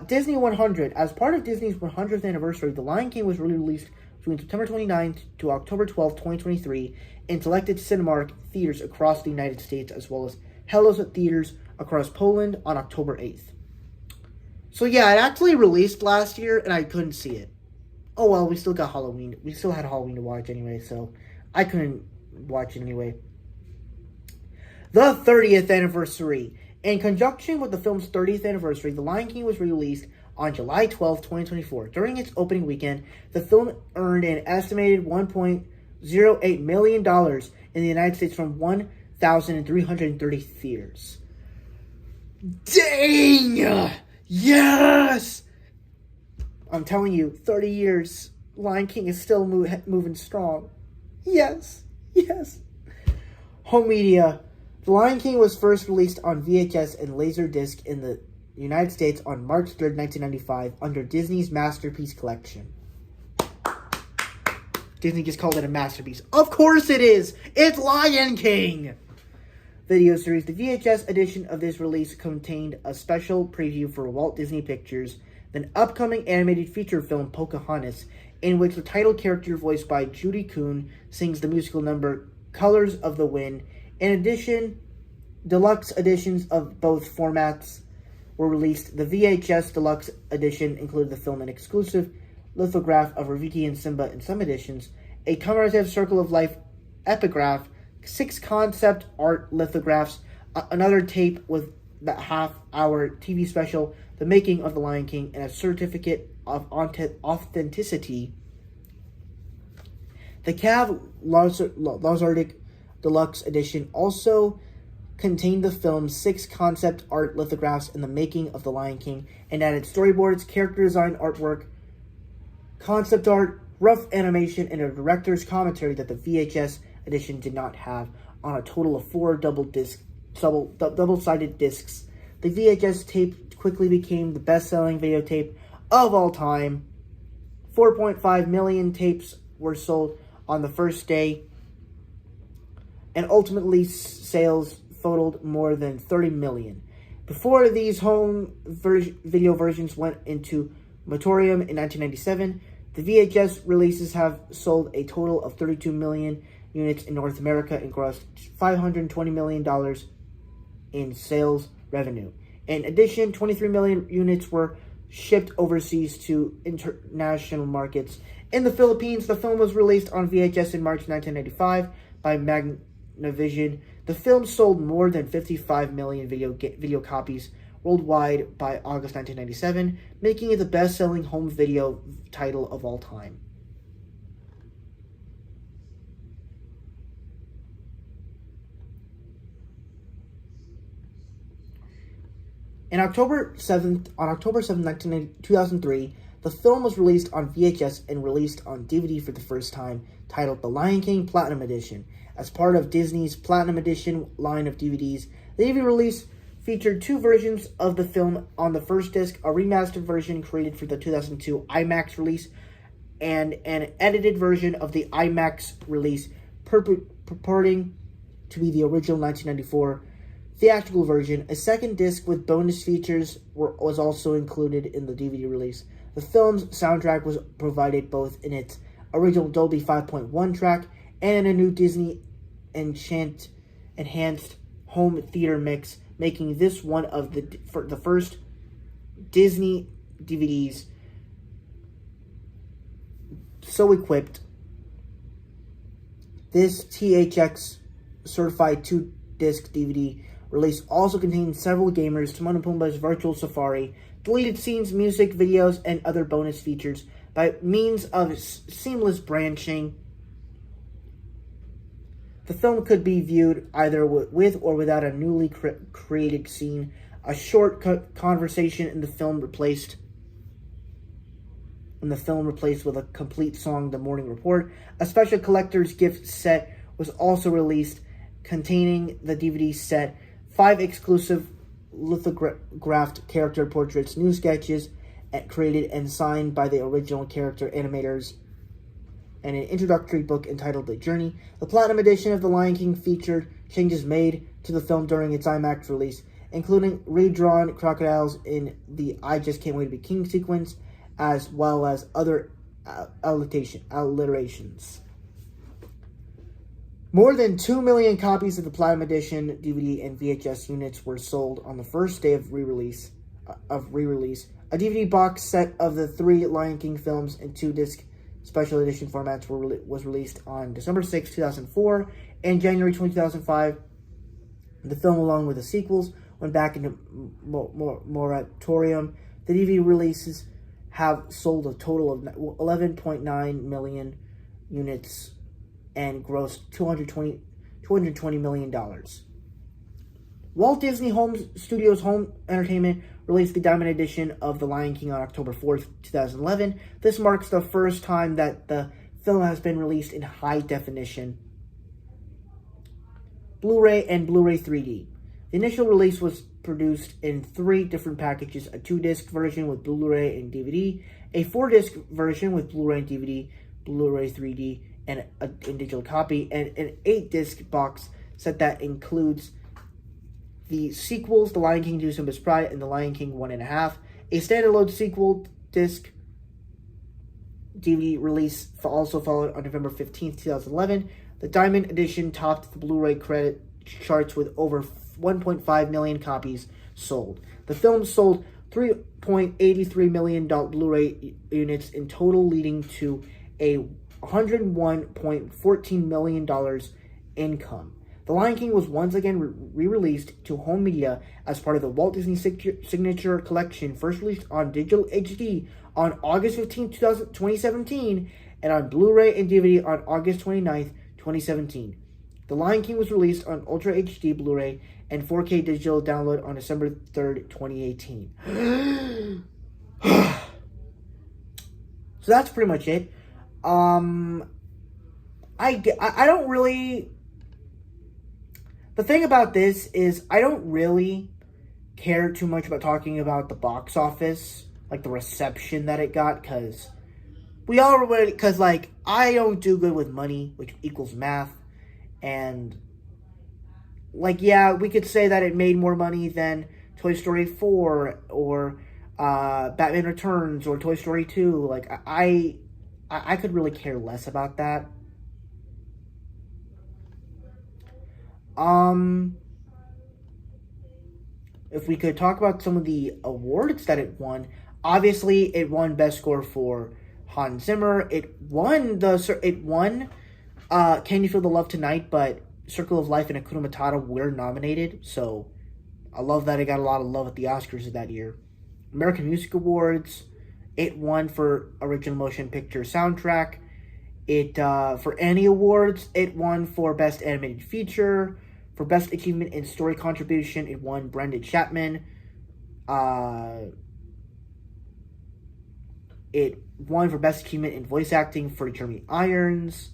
Disney 100. As part of Disney's 100th anniversary, The Lion King was released between September 29th to October 12th, 2023 in selected Cinemark theaters across the United States, as well as Hellos at theaters across Poland on October 8th. So yeah, it actually released last year, and I couldn't see it. Oh well, we still got Halloween. We still had Halloween to watch anyway, so I couldn't watch it anyway. The 30th anniversary. In conjunction with the film's 30th anniversary, The Lion King was released on July 12, 2024. During its opening weekend, the film earned an estimated $1.08 million in the United States from 1,330 theaters. Dang! Yes! I'm telling you, 30 years, Lion King is still moving strong. Yes! Home media. The Lion King was first released on VHS and Laserdisc in the United States on March 3rd, 1995, under Disney's Masterpiece Collection. Disney just called it a masterpiece. Of course it is! It's Lion King! Video series. The VHS edition of this release contained a special preview for Walt Disney Pictures, the upcoming animated feature film Pocahontas, in which the title character, voiced by Judy Kuhn, sings the musical number Colors of the Wind. In addition, deluxe editions of both formats were released. The VHS deluxe edition included the film, an exclusive lithograph of Rafiki and Simba in some editions, a commemorative Circle of Life epigraph, 6 concept art lithographs, another tape with the half-hour TV special, The Making of the Lion King, and a certificate of authenticity. The Cav Lazardic Deluxe Edition also contained the film's 6 concept art lithographs and The Making of the Lion King, and added storyboards, character design artwork, concept art, rough animation, and a director's commentary that the VHS edition did not have, on a total of 4 double-sided discs. The VHS tape quickly became the best-selling videotape of all time. 4.5 million tapes were sold on the first day, and ultimately sales totaled more than 30 million. Before these home video versions went into moratorium in 1997, the VHS releases have sold a total of 32 million units in North America and grossed $520 million in sales revenue. In addition, 23 million units were shipped overseas to international markets. In the Philippines, the film was released on VHS in March 1995 by Magnavision. The film sold more than 55 million video copies worldwide by August 1997, making it the best-selling home video title of all time. On October 7th, 2003, The film was released on VHS and released on DVD for the first time, titled The Lion King Platinum Edition. As part of Disney's Platinum Edition line of DVDs, the DVD release featured two versions of the film on the first disc, a remastered version created for the 2002 IMAX release, and an edited version of the IMAX release purporting to be the original 1994 theatrical version. A second disc with bonus features was also included in the DVD release. The film's soundtrack was provided both in its original Dolby 5.1 track and a new Disney enhanced home theater mix, making this one of the first Disney DVDs so equipped. This THX certified 2-disc DVD release also contains several gamers, Timon and Pumbaa's virtual safari, deleted scenes, music, videos, and other bonus features by means of seamless branching. The film could be viewed either with or without a newly created scene. A short conversation in the film replaced with a complete song, The Morning Report. A special collector's gift set was also released, containing the DVD set, 5 exclusive lithographed character portraits, new sketches created and signed by the original character animators, and an introductory book entitled The Journey. The Platinum Edition of The Lion King featured changes made to the film during its IMAX release, including redrawn crocodiles in the I Just Can't Wait to Be King sequence, as well as other alliterations. More than 2 million copies of the Platinum Edition DVD and VHS units were sold on the first day of re-release. A DVD box set of the 3 Lion King films in 2-disc special edition formats was released on December 6, 2004 and January 2005. The film, along with the sequels, went back into moratorium. The DVD releases have sold a total of 11.9 million units and grossed $220 million. Walt Disney Studios Home Entertainment released the Diamond Edition of The Lion King on October 4th, 2011. This marks the first time that the film has been released in high definition Blu-ray and Blu-ray 3D. The initial release was produced in 3 different packages: a 2-disc version with Blu-ray and DVD, a 4-disc version with Blu-ray and DVD, Blu-ray 3D, and a digital copy, and an 8-disc box set that includes the sequels, The Lion King 2, Simba's Pride, and The Lion King 1.5. A standalone sequel disc DVD release also followed on November 15th, 2011. The Diamond Edition topped the Blu-ray credit charts with over 1.5 million copies sold. The film sold 3.83 million Blu-ray units in total, leading to a $101.14 million income. The Lion King was once again re-released to home media as part of the Walt Disney Signature Collection, first released on digital HD on August 15, 2017, and on Blu-ray and DVD on August 29th, 2017. The Lion King was released on Ultra HD Blu-ray and 4K digital download on December 3rd, 2018. So that's pretty much it. I don't really... The thing about this is I don't really care too much about talking about the box office, like the reception that it got, because I don't do good with money, which equals math, and yeah, we could say that it made more money than Toy Story 4 or Batman Returns or Toy Story 2. Like, I could really care less about that. If we could talk about some of the awards that it won, obviously it won Best Score for Hans Zimmer. It won Can You Feel the Love Tonight, but Circle of Life and Hakuna Matata were nominated, so I love that it got a lot of love at the Oscars that year. American Music Awards, it won for Original Motion Picture Soundtrack. It for Annie Awards, it won for Best Animated Feature. For Best Achievement in Story Contribution, it won Brendan Chapman. It won for Best Achievement in Voice Acting for Jeremy Irons.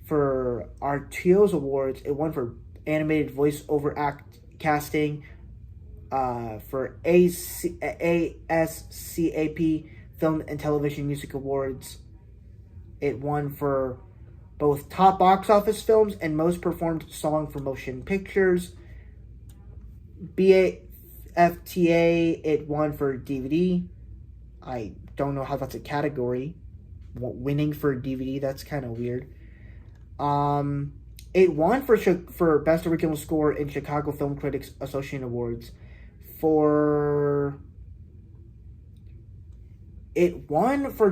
For RTO's awards, it won for Animated Voice-Over Casting for ASCAP Film and Television Music Awards. It won for both Top Box Office Films and Most Performed Song for Motion Pictures. BAFTA, it won for DVD. I don't know how that's a category. Winning for DVD, that's kind of weird. It won for Best Original Score in Chicago Film Critics Association Awards. It won for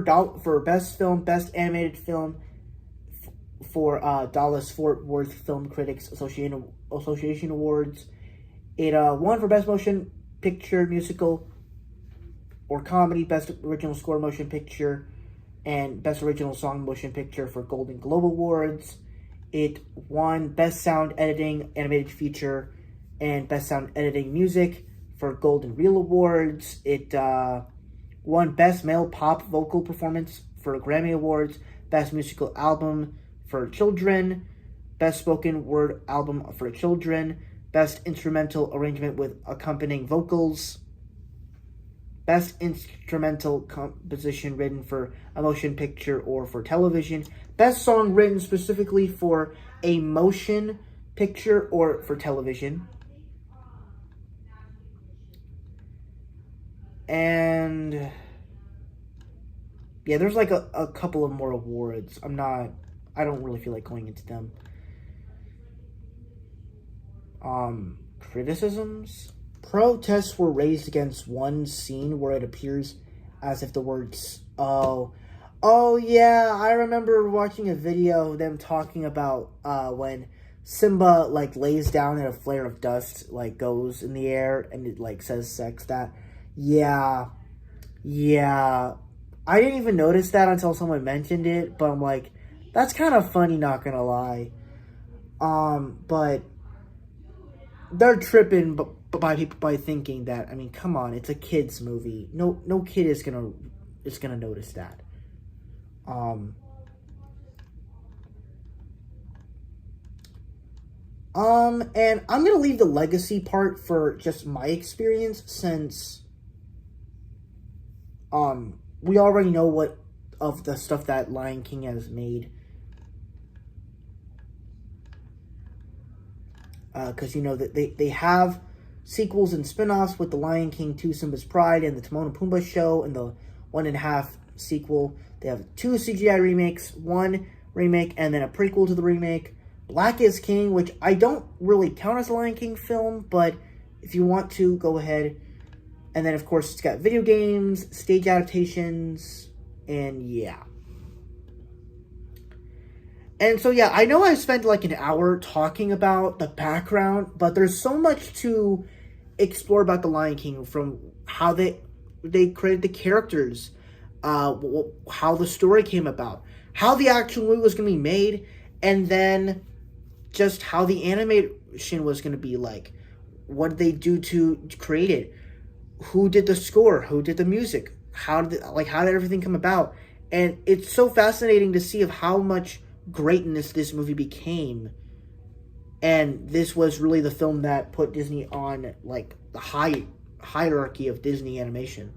Best Film, Best Animated Film for Dallas Fort Worth Film Critics Association Awards. It won for Best Motion Picture, Musical, or Comedy, Best Original Score Motion Picture, and Best Original Song Motion Picture for Golden Globe Awards. It won Best Sound Editing, Animated Feature, and Best Sound Editing Music for Golden Reel Awards. It won Best Male Pop Vocal Performance for Grammy Awards, Best Musical Album for Children, Best Spoken Word Album for Children, Best Instrumental Arrangement with Accompanying Vocals, Best Instrumental Composition Written for a Motion Picture or for Television, Best Song Written specifically for a Motion Picture or for Television. And yeah, there's like a couple of more awards. I don't really feel like going into them. Criticisms. Protests were raised against one scene where it appears as if the words, oh yeah, I remember watching a video of them talking about when Simba like lays down and a flare of dust like goes in the air and it like says sex. That yeah, I didn't even notice that until someone mentioned it, but I'm like, that's kind of funny, not gonna lie. But they're tripping by thinking that, I mean, come on, it's a kids movie. No kid is gonna notice that. And I'm gonna leave the legacy part for just my experience, since we already know what of the stuff that Lion King has made. Because, you know, that they have sequels and spin-offs with The Lion King 2, Simba's Pride, and the Timon and Pumbaa show, and the 1.5 sequel. They have 2 CGI remakes, 1 remake, and then a prequel to the remake. Black is King, which I don't really count as a Lion King film, but if you want to, go ahead. And then, of course, it's got video games, stage adaptations, and yeah. And so, yeah, I know I spent like an hour talking about the background, but there's so much to explore about The Lion King, from how they created the characters, how the story came about, how the actual movie was going to be made, and then just how the animation was going to be like. What did they do to create it? Who did the score? Who did the music? How did everything come about? And it's so fascinating to see of how much greatness this movie became. And this was really the film that put Disney on like the hierarchy of Disney animation.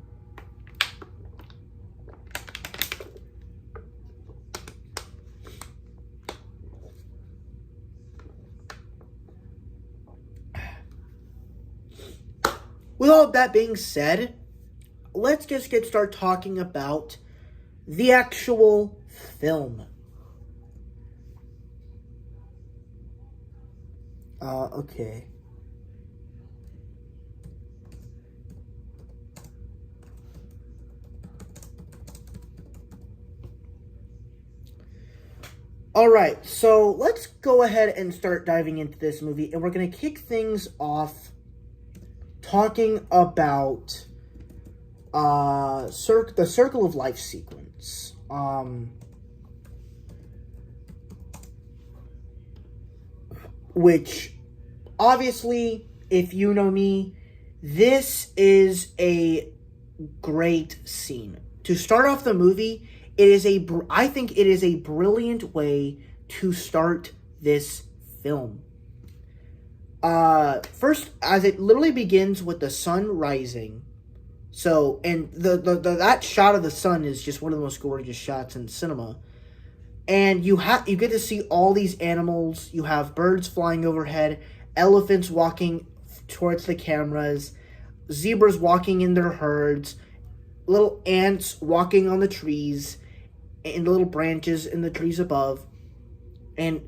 With all of that being said, let's just start talking about the actual film. Okay. Alright, so let's go ahead and start diving into this movie, and we're going to kick things off talking about the Circle of Life sequence. Which, obviously, if you know me, this is a great scene to start off the movie, I think it is a brilliant way to start this film. First, as it literally begins with the sun rising. So, and that shot of the sun is just one of the most gorgeous shots in cinema. And you get to see all these animals. You have birds flying overhead, elephants walking towards the cameras, zebras walking in their herds, little ants walking on the trees, and little branches in the trees above. And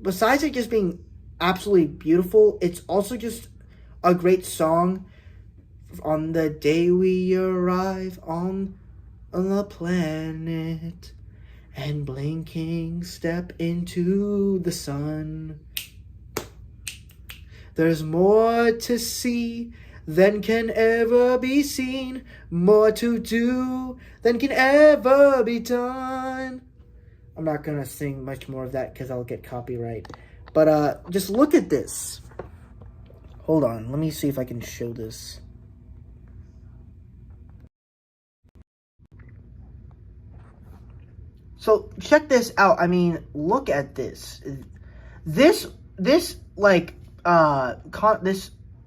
besides it just being absolutely beautiful, it's also just a great song. On the day we arrive on the planet, and blinking step into the sun, there's more to see than can ever be seen, more to do than can ever be done. I'm not gonna sing much more of that because I'll get copyright. But just look at this. Hold on, let me see if I can show this. So check this out. I mean, look at this. This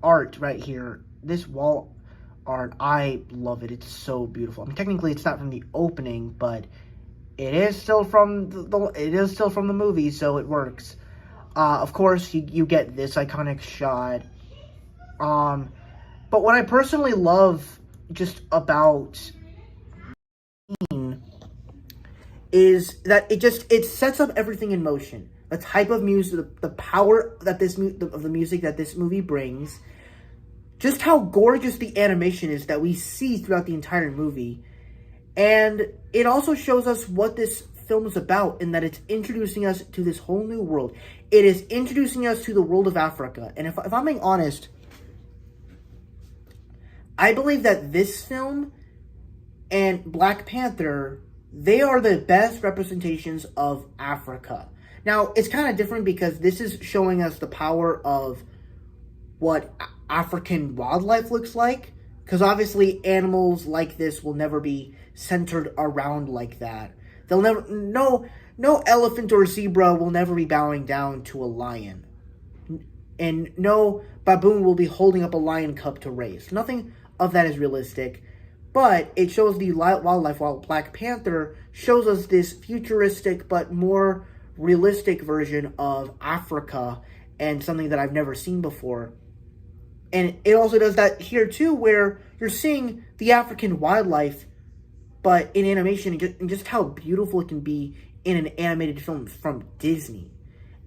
art right here, this wall art, I love it. It's so beautiful. I mean, technically it's not from the opening, but it is still from the movie, so it works. Of course, you get this iconic shot. But what I personally love just about is that it sets up everything in motion. The type of music, the power that of the music that this movie brings, just how gorgeous the animation is that we see throughout the entire movie, and it also shows us what this film is about, in that it's introducing us to this whole new world. It is introducing us to the world of Africa, and if I'm being honest, I believe that this film and Black Panther, they are the best representations of Africa. Now, it's kind of different because this is showing us the power of what African wildlife looks like. Because obviously animals like this will never be centered around like that. No elephant or zebra will never be bowing down to a lion. And no baboon will be holding up a lion cub to raise. Nothing of that is realistic. But it shows the wildlife, while Black Panther shows us this futuristic but more realistic version of Africa, and something that I've never seen before. And it also does that here too, where you're seeing the African wildlife, but in animation, and just how beautiful it can be in an animated film from Disney.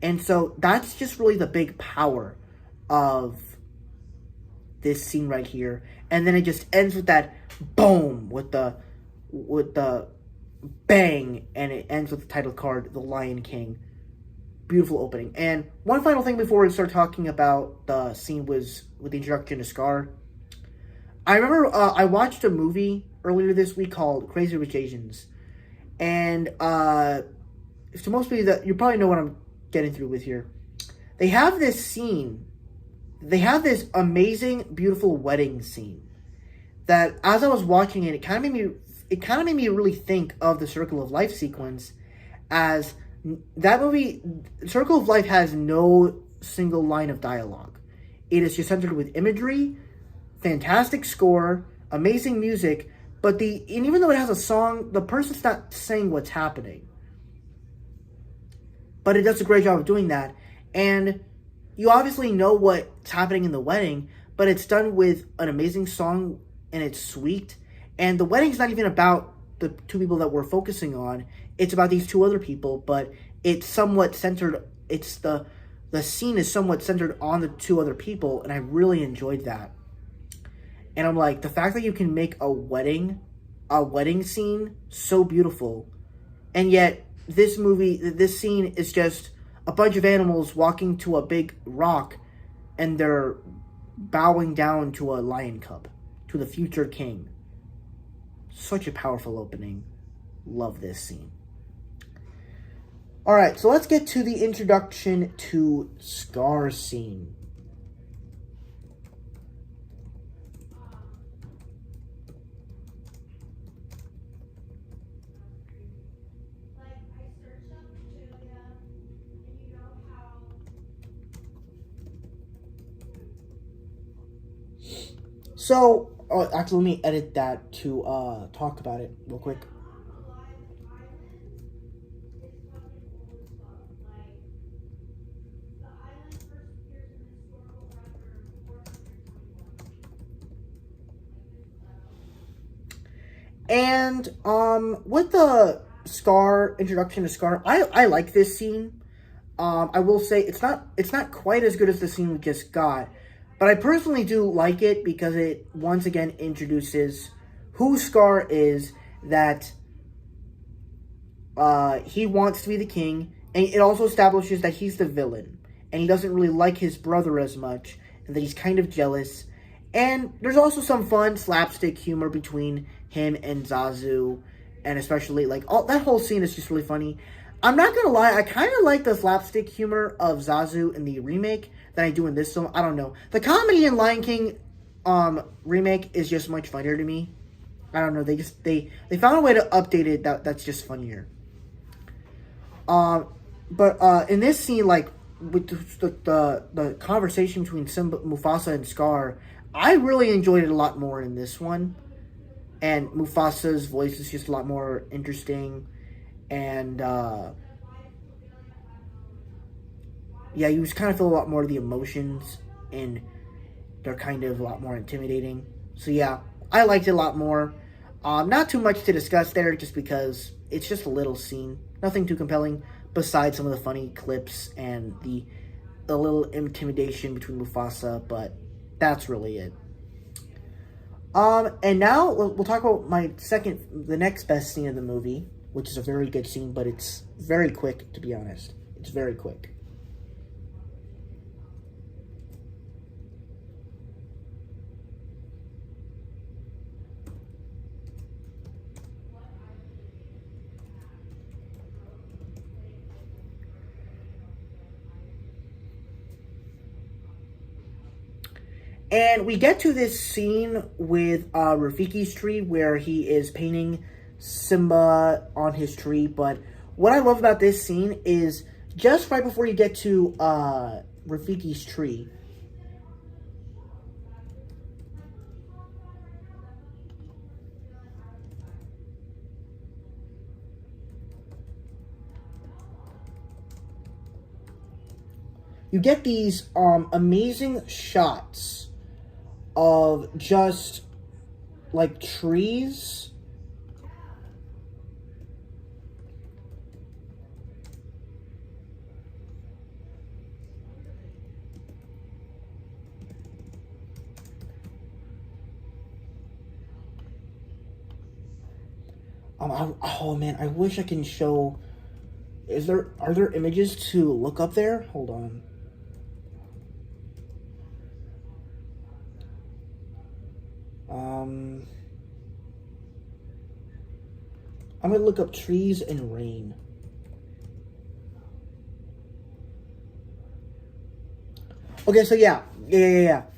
And so that's just really the big power of this scene right here. And then it just ends with that boom, with the bang, and it ends with the title card, The Lion King. Beautiful opening. And one final thing before we start talking about the scene was with the introduction to Scar. I remember I watched a movie earlier this week called Crazy Rich Asians. And so most people that you probably know what I'm getting through with here. They have this scene. They have this amazing, beautiful wedding scene that, as I was watching it, it kind of made me really think of the Circle of Life sequence, as that movie. Circle of Life has no single line of dialogue. It is just centered with imagery, fantastic score, amazing music, but even though it has a song, the person's not saying what's happening. But it does a great job of doing that. And you obviously know what's happening in the wedding, but it's done with an amazing song, and it's sweet. And the wedding's not even about the two people that we're focusing on. It's about these two other people, but it's somewhat centered. It's the scene is somewhat centered on the two other people, and I really enjoyed that. And I'm like, the fact that you can make a wedding scene so beautiful, and yet this scene is just a bunch of animals walking to a big rock, and they're bowing down to a lion cub, to the future king. Such a powerful opening. Love this scene. Alright, so let's get to the introduction to Scar scene. So, actually, let me edit that to talk about it real quick. And with the Scar introduction to Scar, I like this scene. I will say it's not quite as good as the scene we just got, but I personally do like it because it once again introduces who Scar is, that he wants to be the king, and it also establishes that he's the villain, and he doesn't really like his brother as much, and that he's kind of jealous. And there's also some fun slapstick humor between him and Zazu, and especially like all that whole scene is just really funny. I'm not gonna lie, I kind of like the slapstick humor of Zazu in the remake than I do in this film. I don't know, the comedy in Lion King remake is just much funnier to me. I don't know, they found a way to update it that's just funnier. But in this scene, like with the conversation between Simba, Mufasa, and Scar, I really enjoyed it a lot more in this one. And Mufasa's voice is just a lot more interesting, and yeah, you just kind of feel a lot more of the emotions, and they're kind of a lot more intimidating. So yeah, I liked it a lot more. Not too much to discuss there, just because it's just a little scene. Nothing too compelling, besides some of the funny clips and the little intimidation between Mufasa, but that's really it. And now we'll talk about the next best scene of the movie, which is a very good scene, but it's very quick, to be honest. It's very quick. And we get to this scene with Rafiki's tree where he is painting Simba on his tree. But what I love about this scene is just right before you get to Rafiki's tree, you get these amazing shots of just like trees. Oh man, I wish I can show. Are there images to look up there? Hold on. I'm gonna look up trees and rain. Okay, so yeah.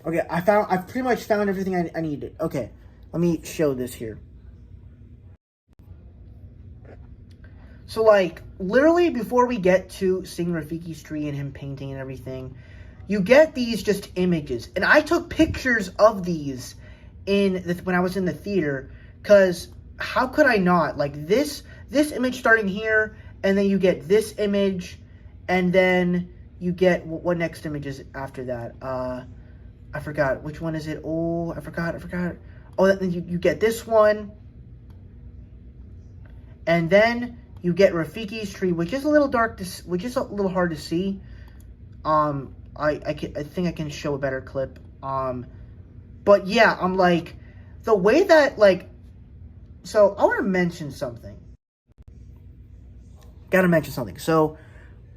Okay, I've pretty much found everything I needed. Okay, let me show this here. So, like, literally before we get to seeing Rafiki's tree and him painting and everything, you get these just images. And I took pictures of these when I was in the theater, because how could I not? Like, this image starting here, and then you get this image, and then you get, what next image is after that? I forgot. Which one is it? Oh, I forgot. Oh, then you get this one, and then you get Rafiki's tree, which is a little dark, which is a little hard to see. I think I can show a better clip. But yeah, I'm like, the way that, like, so I want to mention something. Gotta mention something. So,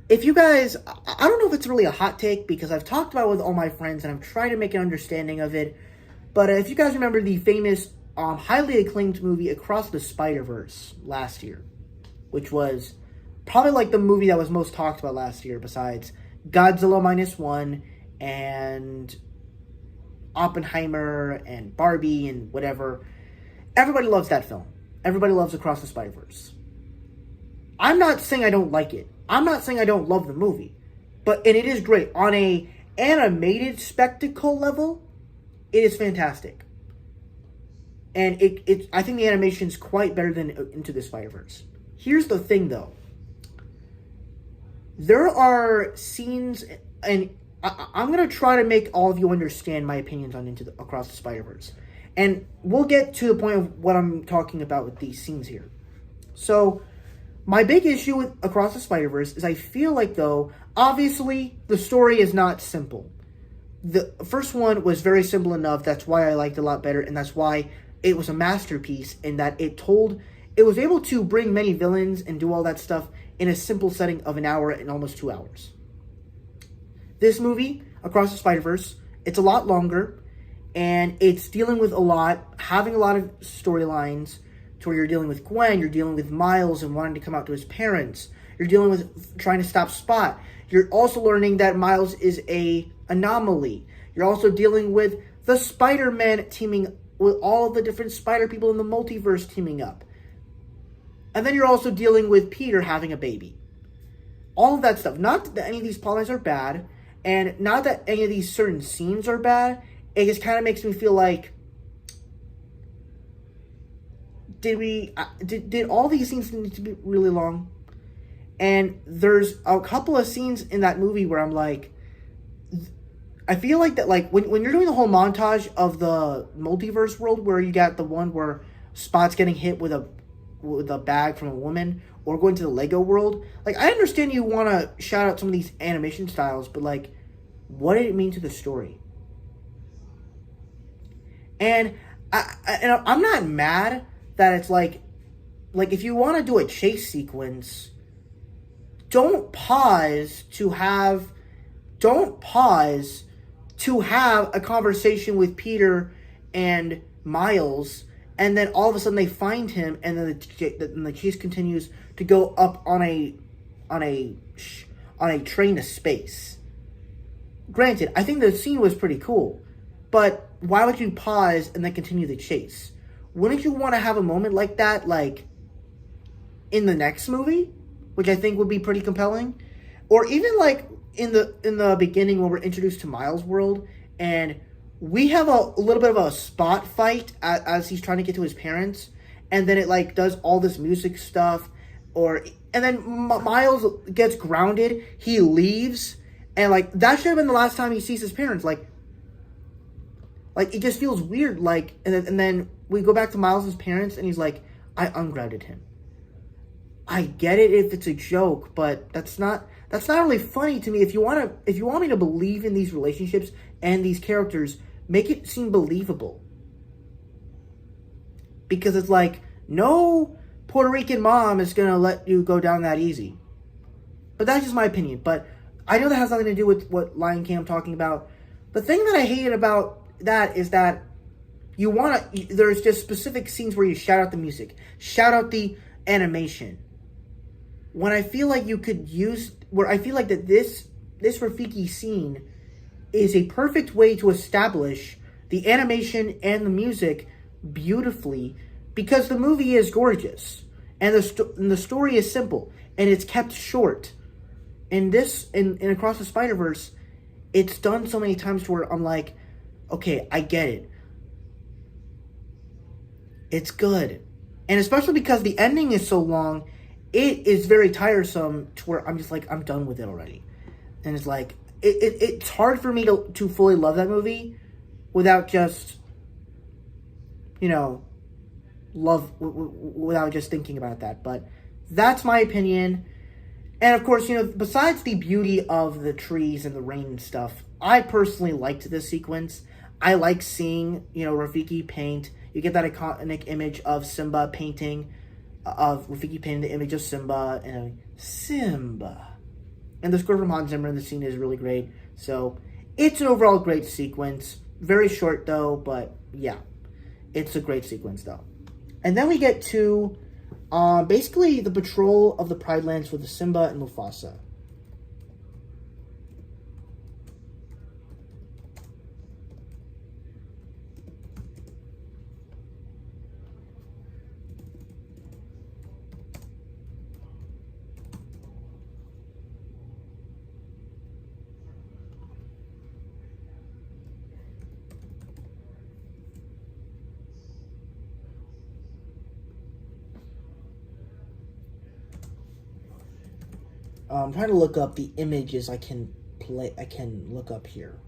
if you guys, I don't know if it's really a hot take, because I've talked about it with all my friends, and I'm trying to make an understanding of it. But if you guys remember the famous, highly acclaimed movie Across the Spider-Verse last year, which was probably like the movie that was most talked about last year, besides Godzilla -1 and Oppenheimer and Barbie and whatever. Everybody loves that film. Everybody loves Across the Spider-Verse. I'm not saying I don't like it. I'm not saying I don't love the movie. And it is great. On a animated spectacle level, it is fantastic. And I think the animation's quite better than Into the Spider-Verse. Here's the thing, though. There are scenes, and I'm going to try to make all of you understand my opinions on Across the Spider-Verse. And we'll get to the point of what I'm talking about with these scenes here. So, my big issue with Across the Spider-Verse is I feel like, though, obviously, the story is not simple. The first one was very simple enough. That's why I liked it a lot better, and that's why it was a masterpiece in that it was able to bring many villains and do all that stuff in a simple setting of an hour and almost 2 hours. This movie, Across the Spider-Verse, it's a lot longer, and it's dealing with having a lot of storylines to where you're dealing with Gwen, you're dealing with Miles and wanting to come out to his parents, you're dealing with trying to stop Spot, you're also learning that Miles is a anomaly, you're also dealing with the Spider-Man teaming with all of the different spider people in the multiverse teaming up. And then you're also dealing with Peter having a baby. All of that stuff. Not that any of these plotlines are bad, and not that any of these certain scenes are bad. It just kind of makes me feel like, did all these scenes need to be really long? And there's a couple of scenes in that movie where I'm like, I feel like that, like, when you're doing the whole montage of the multiverse world, where you got the one where Spot's getting hit with a bag from a woman, or going to the Lego world, like, I understand you want to shout out some of these animation styles, but, like, what did it mean to the story? And I'm not mad that it's like if you want to do a chase sequence, don't pause to have a conversation with Peter and Miles, and then all of a sudden they find him, and then the chase continues to go up on a train to space. Granted, I think the scene was pretty cool, but why would you pause and then continue the chase? Wouldn't you want to have a moment like that, like, in the next movie, which I think would be pretty compelling? Or even, like, in the beginning when we're introduced to Miles' world, and we have a little bit of a Spot fight as he's trying to get to his parents, and then it, like, does all this music stuff, and then Miles gets grounded, he leaves, and, like, that should have been the last time he sees his parents. Like, it just feels weird, like, and then we go back to Miles' parents, and he's like, I ungrounded him. I get it if it's a joke, but that's not really funny to me. If you want me to believe in these relationships and these characters, make it seem believable. Because it's like, no Puerto Rican mom is gonna let you go down that easy. But that's just my opinion. But I know that has nothing to do with what Lion King I'm talking about. The thing that I hated about that is that there's just specific scenes where you shout out the music, shout out the animation. When I feel like I feel like that this Rafiki scene is a perfect way to establish the animation and the music beautifully, because the movie is gorgeous and the story is simple and it's kept short. In Across the Spider-Verse, it's done so many times to where I'm like, okay, I get it. It's good. And especially because the ending is so long, it is very tiresome to where I'm just like, I'm done with it already. And it's like, it's hard for me to fully love that movie without just, without just thinking about that. But that's my opinion. And of course, besides the beauty of the trees and the rain and stuff, I personally liked this sequence. I like seeing, Rafiki paint. You get that iconic image of Simba painting, of Rafiki painting the image of Simba, and Simba. And the score from Hans Zimmer in the scene is really great. So, it's an overall great sequence. Very short, though, but yeah. It's a great sequence, though. And then we get to, basically, the patrol of the Pride Lands with Simba and Mufasa. I'm trying to look up the images I can look up here.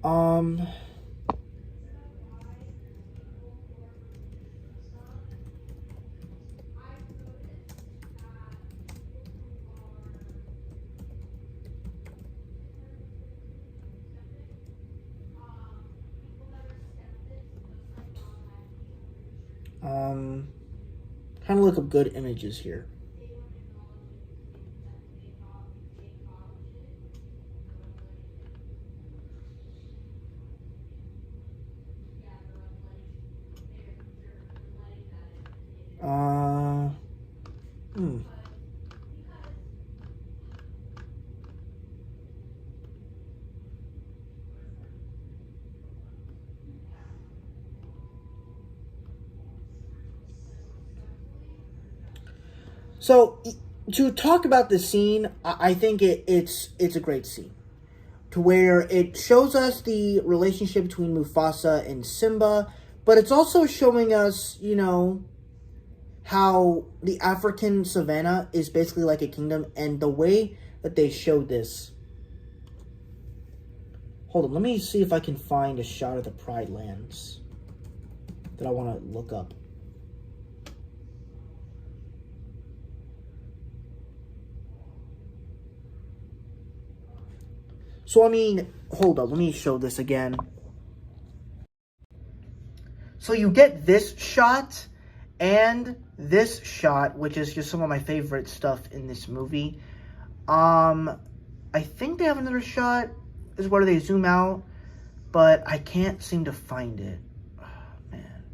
Um, um, Trying to look up good images here. Uh, hmm. So to talk about the scene, I think it's a great scene to where it shows us the relationship between Mufasa and Simba, but it's also showing us, how the African savannah is basically like a kingdom, and the way that they showed this. Hold on, let me see if I can find a shot of the Pride Lands that I want to look up. So, I mean, hold up, let me show this again. So you get this shot and this shot, which is just some of my favorite stuff in this movie. I think they have another shot, is where they zoom out, but I can't seem to find it. Oh, man.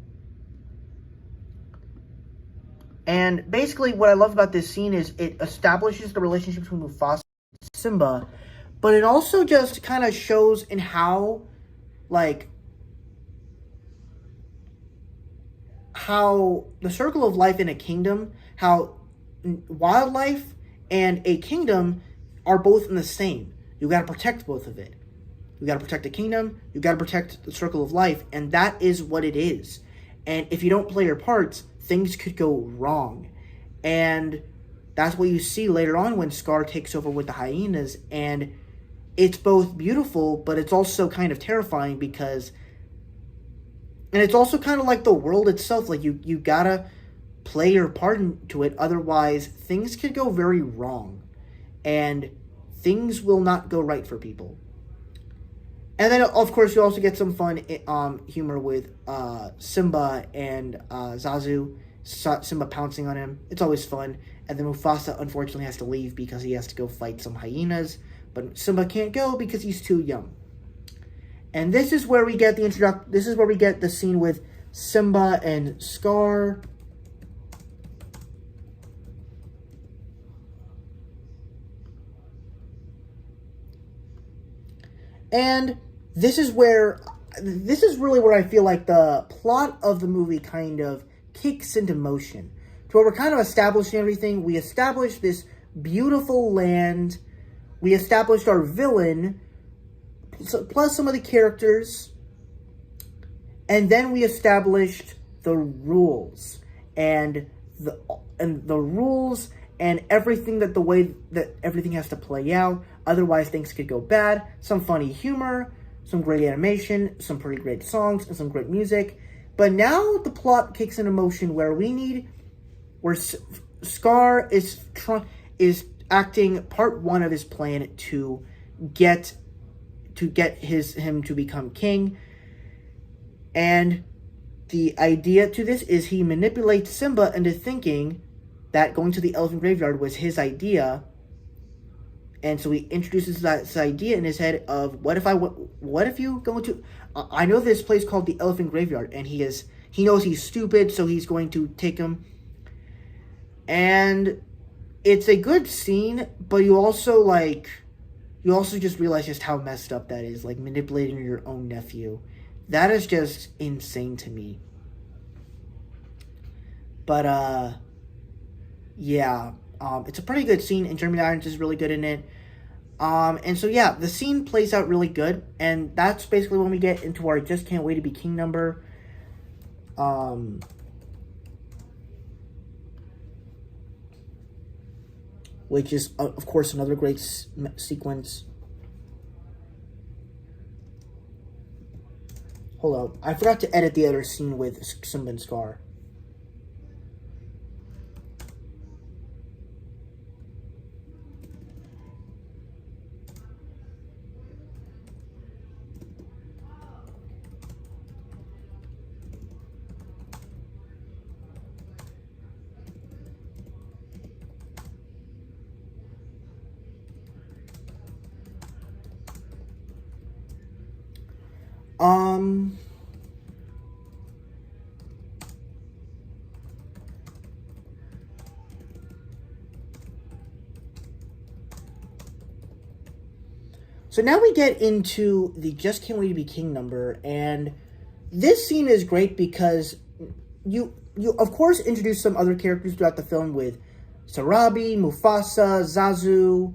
And basically what I love about this scene is it establishes the relationship between Mufasa and Simba, but it also just kind of shows in how, like, how the circle of life in a kingdom, how wildlife and a kingdom are both in the same. You got to protect both of it. You got to protect the kingdom, you got to protect the circle of life, and that is what it is. And if you don't play your parts, things could go wrong. And that's what you see later on when Scar takes over with the hyenas, and it's both beautiful, but it's also kind of terrifying because, and it's also kind of like the world itself, like you gotta play your part into it, otherwise things could go very wrong, and things will not go right for people. And then, of course, you also get some fun humor with Simba and Zazu. Simba pouncing on him. It's always fun. And then Mufasa, unfortunately, has to leave because he has to go fight some hyenas. But Simba can't go because he's too young. And this is where we get the This is where we get the scene with Simba and Scar. And this is really where I feel like the plot of the movie kind of kicks into motion. To where we're kind of establishing everything. We established this beautiful land. We established our villain, plus some of the characters. And then we established the rules. And the rules and everything, that the way that everything has to play out. Otherwise, things could go bad. Some funny humor, some great animation, some pretty great songs, and some great music. But now the plot kicks into motion where Scar is acting part one of his plan to get him to become king. And the idea to this is he manipulates Simba into thinking that going to the elephant graveyard was his idea. And so he introduces this idea in his head of, what if you go to, I know this place called the Elephant Graveyard, and he knows he's stupid, so he's going to take him. And it's a good scene, but you also just realize just how messed up that is, like manipulating your own nephew. That is just insane to me. But, yeah. It's a pretty good scene, and Jeremy Irons is really good in it. And so, yeah, the scene plays out really good, and that's basically when we get into our Just Can't Wait to Be King number. which is, of course, another great sequence. Hold up. I forgot to edit the other scene with Simba and Scar. So now we get into the Just Can't Wait to Be King number, and this scene is great because you of course introduce some other characters throughout the film with Sarabi, Mufasa, Zazu,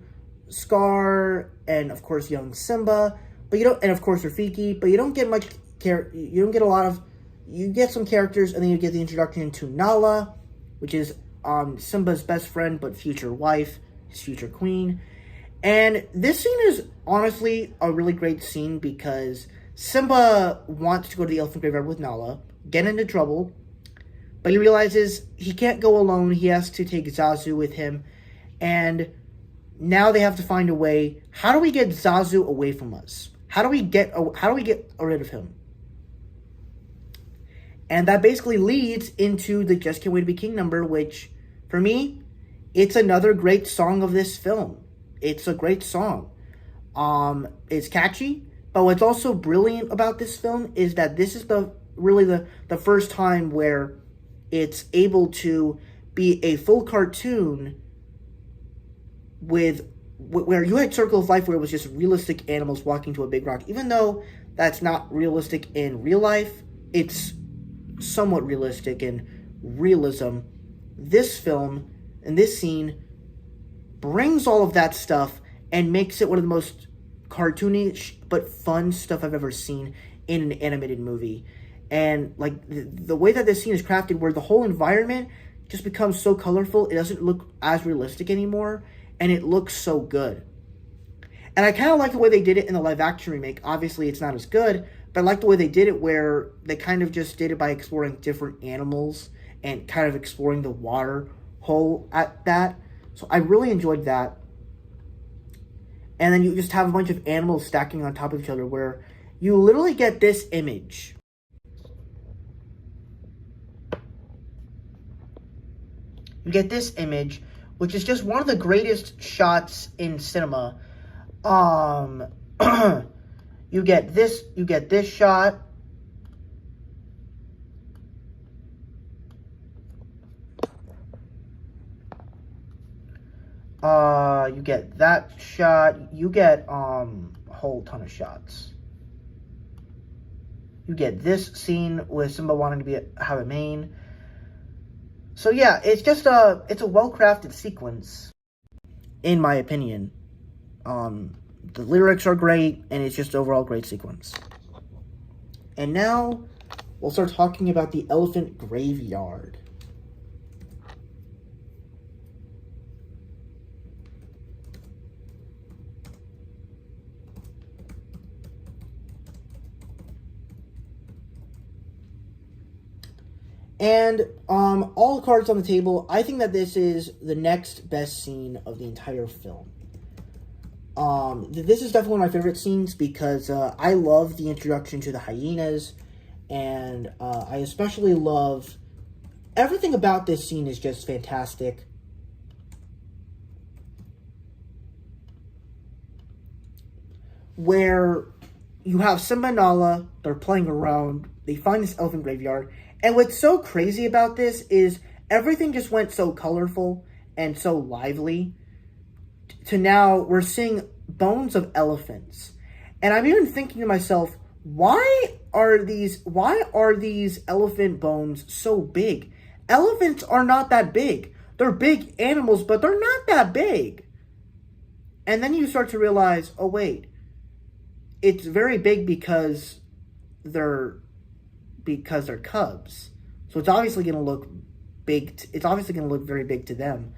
Scar, and of course young Simba, but you don't, and of course Rafiki, but you don't get much you don't get a lot of, you get some characters, and then you get the introduction to Nala, which is Simba's best friend but future wife, his future queen. And this scene is honestly a really great scene because Simba wants to go to the elephant graveyard with Nala, get into trouble, but he realizes he can't go alone. He has to take Zazu with him, and now they have to find a way. How do we get Zazu away from us? How do we get rid of him? And that basically leads into the Just Can't Wait to Be King number, which, for me, it's another great song of this film. It's a great song. It's catchy, but what's also brilliant about this film is that this is really the first time where it's able to be a full cartoon where you had Circle of Life where it was just realistic animals walking to a big rock. Even though that's not realistic in real life, it's somewhat realistic in realism. This film and this scene brings all of that stuff and makes it one of the most cartoonish but fun stuff I've ever seen in an animated movie. And like the way that this scene is crafted, where the whole environment just becomes so colorful, it doesn't look as realistic anymore, and it looks so good. And I kind of like the way they did it in the live action remake. Obviously it's not as good, but I like the way they did it, where they kind of just did it by exploring different animals and kind of exploring the water hole at that. So I really enjoyed that. And then you just have a bunch of animals stacking on top of each other, where you literally get this image. You get this image, which is just one of the greatest shots in cinema. You get this shot. You get that shot. You get a whole ton of shots. You get this scene with Simba wanting to have a mane. So yeah, it's just it's a well-crafted sequence, in my opinion. The lyrics are great, and it's just overall great sequence. And now we'll start talking about the elephant graveyard. And all the cards on the table, I think that this is the next best scene of the entire film. This is definitely one of my favorite scenes because I love the introduction to the hyenas, and I especially love everything about this scene is just fantastic. Where you have Simba and Nala, they're playing around, they find this elephant graveyard. And what's so crazy about this is everything just went so colorful and so lively to now we're seeing bones of elephants. And I'm even thinking to myself, why are these elephant bones so big? Elephants are not that big. They're big animals, but they're not that big. And then you start to realize, oh wait, it's very big because they're cubs. So it's obviously going to look big. It's obviously going to look very big to them.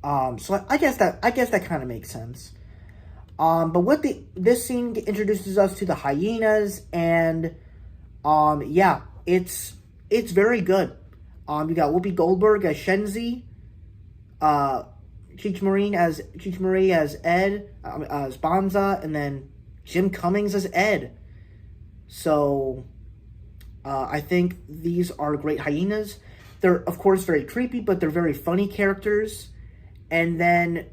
So I guess that kind of makes sense. But this scene introduces us to the hyenas, and yeah, it's very good. You got Whoopi Goldberg as Shenzi, uh, Cheech Marie as Ed, as Bonza, and then Jim Cummings as Ed. So I think these are great hyenas. They're of course very creepy, but they're very funny characters. And then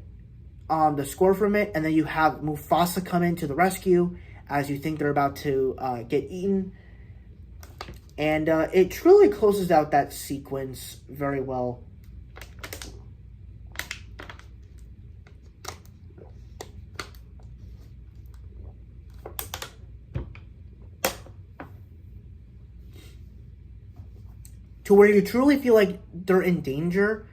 the score from it, and then you have Mufasa come in to the rescue as you think they're about to get eaten. And it truly closes out that sequence very well. To where you truly feel like they're in danger,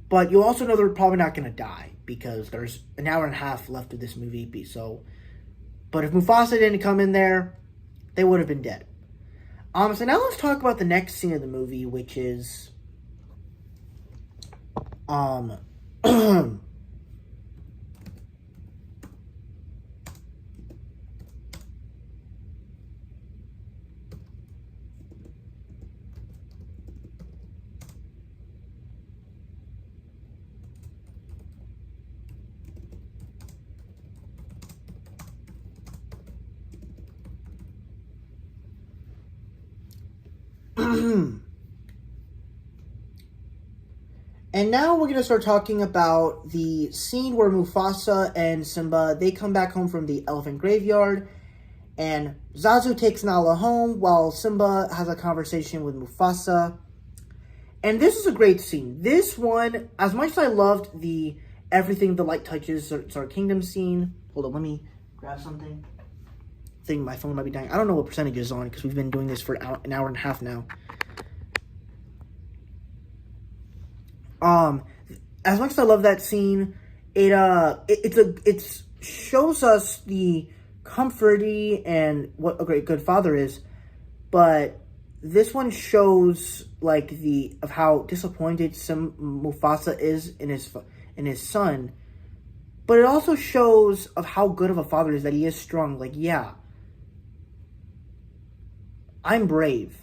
but you also know they're probably not going to die because there's an hour and a half left of this movie. But if Mufasa didn't come in there, they would have been dead. So now let's talk about the next scene of the movie, which is and now we're going to start talking about the scene where Mufasa and Simba, they come back home from the elephant graveyard, and Zazu takes Nala home while Simba has a conversation with Mufasa. And this is a great scene. This one, as much as I loved the Everything the Light Touches, it's our kingdom scene. Hold on, let me grab something. I think my phone might be dying. I don't know what percentage is on because we've been doing this for an hour and a half now. As much as I love that scene, it shows us the comforty and what a great good father is, but this one shows like of how disappointed Mufasa is in his son, but it also shows of how good of a father is, that he is strong. Like, yeah, I'm brave,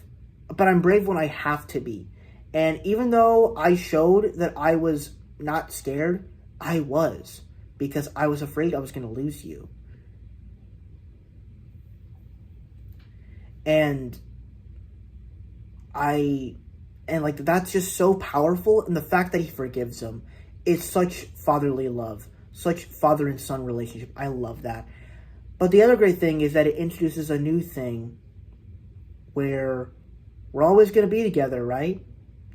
but I'm brave when I have to be. And even though I showed that I was not scared, I was. Because I was afraid I was going to lose you. And that's just so powerful. And the fact that he forgives him is such fatherly love. Such father and son relationship. I love that. But the other great thing is that it introduces a new thing where we're always going to be together, right?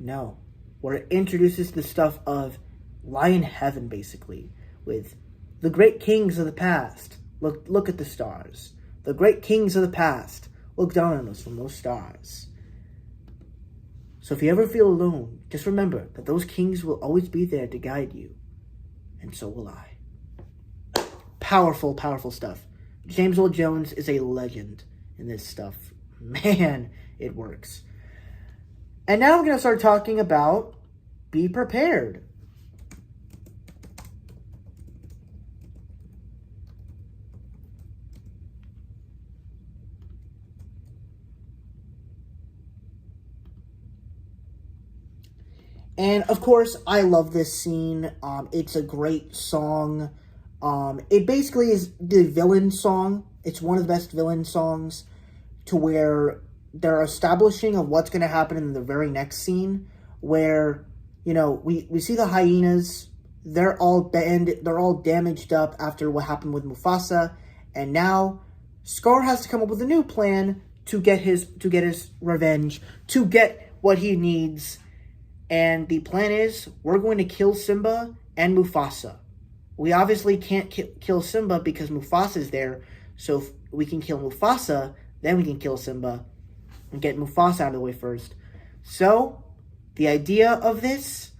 No. Where it introduces the stuff of Lion Heaven, basically, with the great kings of the past. Look at the stars. The great kings of the past. Look down on us from those stars. So if you ever feel alone, just remember that those kings will always be there to guide you. And so will I. Powerful, powerful stuff. James Earl Jones is a legend in this stuff. Man, it works. And now we're going to start talking about Be Prepared. And of course, I love this scene. It's a great song. It basically is the villain song. It's one of the best villain songs, to where they're establishing of what's going to happen in the very next scene, where, we see the hyenas. They're all damaged up after what happened with Mufasa, and now Scar has to come up with a new plan to get his revenge, to get what he needs. And the plan is, we're going to kill Simba and Mufasa. We obviously can't kill Simba because Mufasa's there, so if we can kill Mufasa, then we can kill Simba and get Mufasa out of the way first. So, the idea of this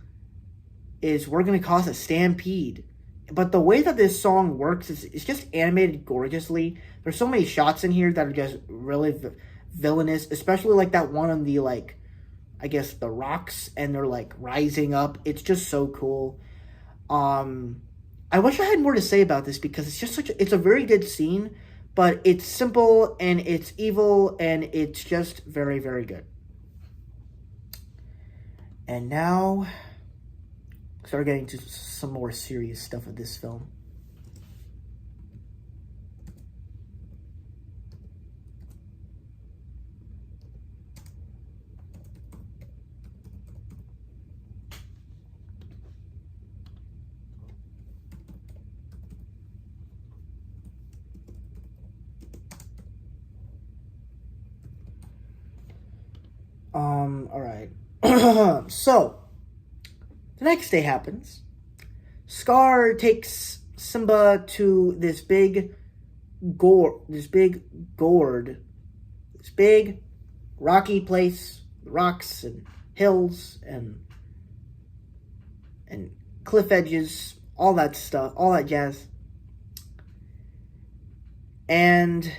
is we're going to cause a stampede. But the way that this song works is it's just animated gorgeously. There's so many shots in here that are just really villainous, especially like that one on the, the rocks, and they're, rising up. It's just so cool. I wish I had more to say about this because it's just it's a very good scene, but it's simple and it's evil and it's just very, very good. And now, start getting to some more serious stuff of this film. Alright. So, the next day happens. Scar takes Simba to this big rocky place, rocks and hills and cliff edges, all that stuff, all that jazz. And,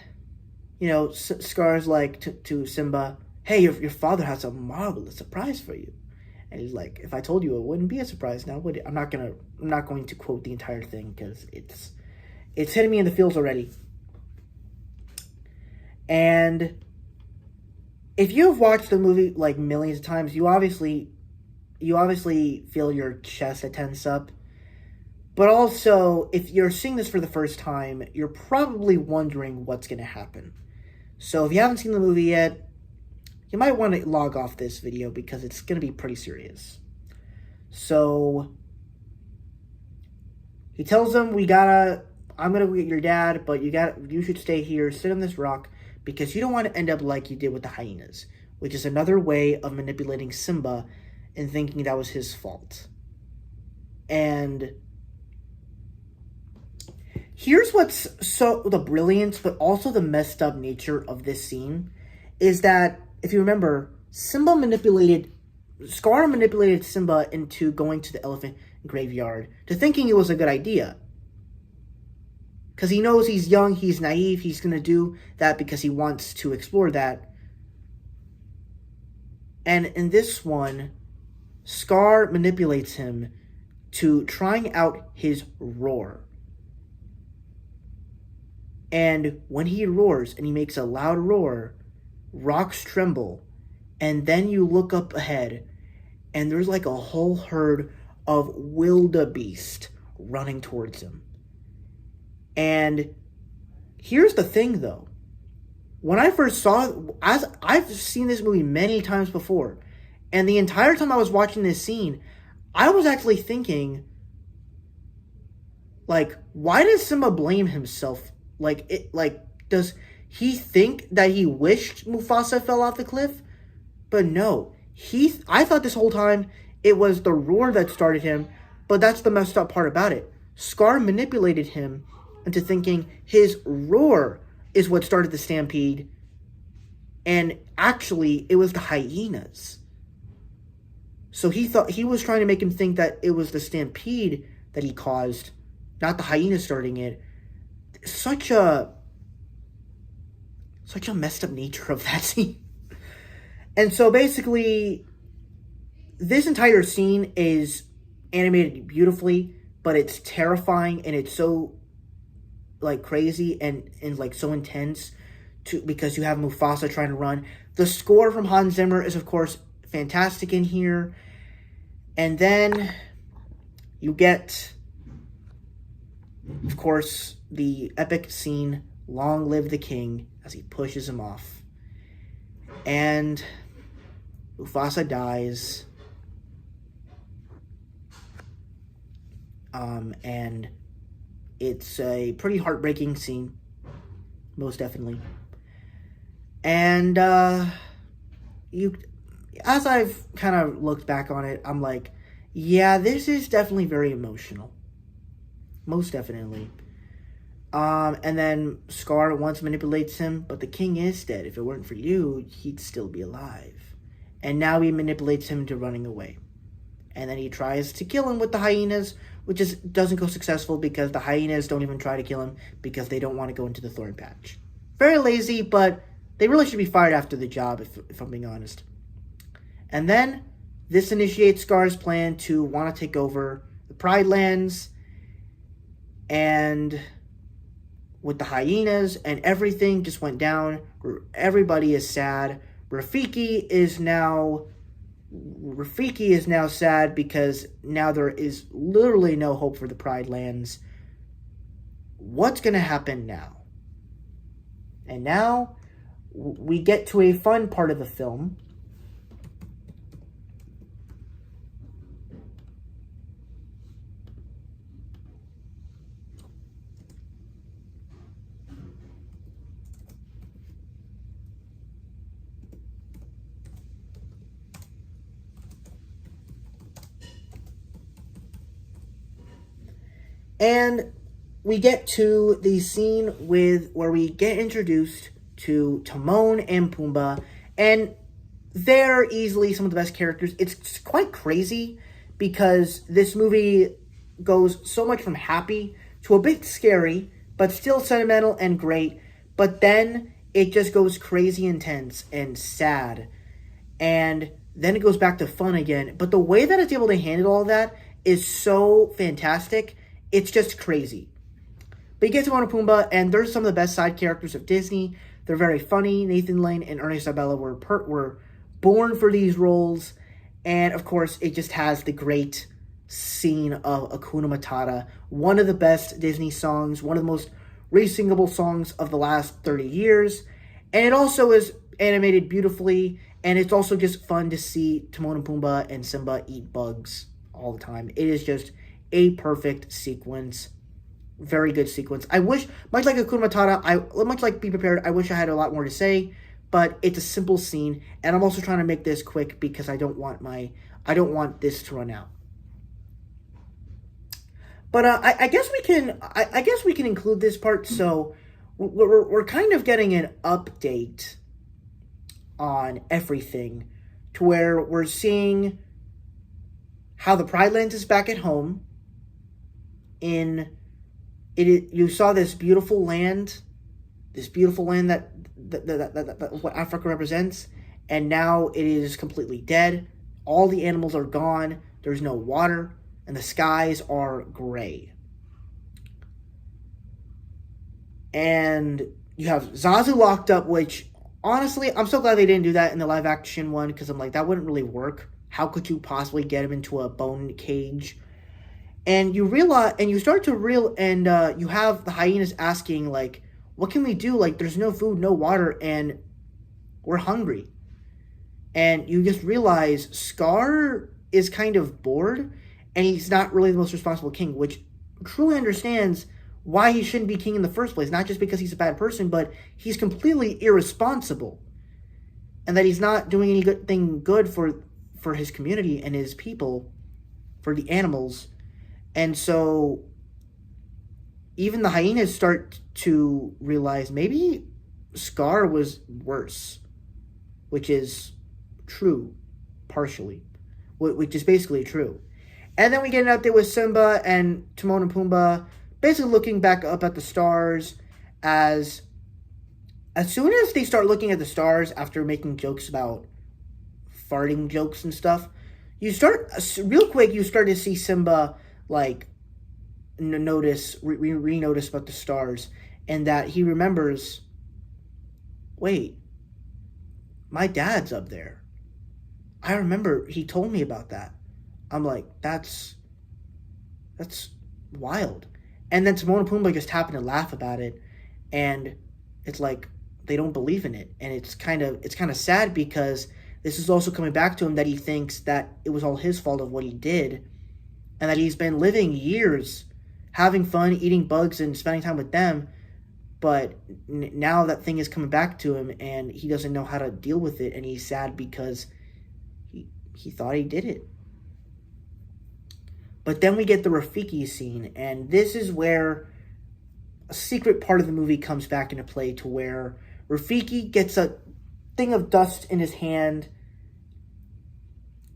Scar's like to Simba, hey, your father has a marvelous surprise for you. And he's like, if I told you, it wouldn't be a surprise now, would it? I'm not going to quote the entire thing because it's hitting me in the feels already. And if you've watched the movie like millions of times, you obviously feel your chest tense up. But also, if you're seeing this for the first time, you're probably wondering what's going to happen. So if you haven't seen the movie yet, you might want to log off this video because it's going to be pretty serious. So he tells them, I'm going to get your dad, but you should stay here, sit on this rock, because you don't want to end up like you did with the hyenas, which is another way of manipulating Simba and thinking that was his fault. And here's what's the brilliance, but also the messed up nature of this scene, is that, if you remember, Scar manipulated Simba into going to the elephant graveyard, to thinking it was a good idea. Because he knows he's young, he's naive, he's going to do that because he wants to explore that. And in this one, Scar manipulates him to trying out his roar. And when he roars and he makes a loud roar, rocks tremble, and then you look up ahead and there's like a whole herd of wildebeest running towards him. And here's the thing though, when I first I've seen this movie many times before, and the entire time I was watching this scene, I was actually thinking, like, why does Simba blame himself? Does he think that he wished Mufasa fell off the cliff? But no, I thought this whole time it was the roar that started him, but that's the messed up part about it. Scar manipulated him into thinking his roar is what started the stampede, and actually it was the hyenas. So he was trying to make him think that it was the stampede that he caused, not the hyenas starting it. Such a messed up nature of that scene. And so basically, this entire scene is animated beautifully, but it's terrifying and it's so crazy and so intense because you have Mufasa trying to run. The score from Hans Zimmer is of course fantastic in here. And then you get, of course, the epic scene, Long Live the King, as he pushes him off. And Mufasa dies. And it's a pretty heartbreaking scene, most definitely. And as I've kind of looked back on it, I'm like, yeah, this is definitely very emotional. Most definitely. And then Scar once manipulates him, but the king is dead. If it weren't for you, he'd still be alive. And now he manipulates him into running away. And then he tries to kill him with the hyenas, which doesn't go successful because the hyenas don't even try to kill him because they don't want to go into the thorn patch. Very lazy, but they really should be fired after the job, if I'm being honest. And then this initiates Scar's plan to want to take over the Pride Lands, and with the hyenas and everything just went down. Everybody is sad. Rafiki is now sad because now there is literally no hope for the Pride Lands. What's going to happen now? And now we get to a fun part of the film. And we get to the scene where we get introduced to Timon and Pumbaa, and they're easily some of the best characters. It's quite crazy because this movie goes so much from happy to a bit scary, but still sentimental and great, but then it just goes crazy intense and sad, and then it goes back to fun again. But the way that it's able to handle all that is so fantastic. It's just crazy. But you get Timon and Pumbaa, and they're some of the best side characters of Disney. They're very funny. Nathan Lane and Ernie Sabella were born for these roles. And, of course, it just has the great scene of Hakuna Matata. One of the best Disney songs. One of the most re-singable songs of the last 30 years. And it also is animated beautifully. And it's also just fun to see Timon and Pumbaa and Simba eat bugs all the time. It is just a perfect sequence. Very good sequence. I wish, much like Hakuna Matata, much like Be Prepared, I wish I had a lot more to say, but it's a simple scene, and I'm also trying to make this quick because I don't want this to run out. But I guess we can include this part. So we're kind of getting an update on everything, to where we're seeing how the Pride Lands is back at home. You saw this beautiful land that what Africa represents, and now it is completely dead. All the animals are gone. There's no water, and the skies are gray. And you have Zazu locked up, which, honestly, I'm so glad they didn't do that in the live action one, because I'm like, that wouldn't really work. How could you possibly get him into a bone cage? And you realize, and you start to you have the hyenas asking, like, what can we do? Like, there's no food, no water, and we're hungry. And you just realize Scar is kind of bored, and he's not really the most responsible king, which truly understands why he shouldn't be king in the first place. Not just because he's a bad person, but he's completely irresponsible. And that he's not doing anything good for his community and his people, for the animals. And so even the hyenas start to realize maybe Scar was worse, which is true, partially, which is basically true. And then we get an update with Simba and Timon and Pumbaa basically looking back up at the stars. As soon as they start looking at the stars after making jokes about farting jokes and stuff, you start to see Simba like re-notice about the stars, and that he remembers, wait, my dad's up there. I remember he told me about that. I'm like, that's wild. And then Timon and Pumbaa just happen to laugh about it, and it's like they don't believe in it, and it's kind of sad, because this is also coming back to him, that he thinks that it was all his fault of what he did, and that he's been living years having fun, eating bugs, and spending time with them, but now that thing is coming back to him, and he doesn't know how to deal with it, and he's sad because he thought he did it. But then we get the Rafiki scene, and this is where a secret part of the movie comes back into play, to where Rafiki gets a thing of dust in his hand,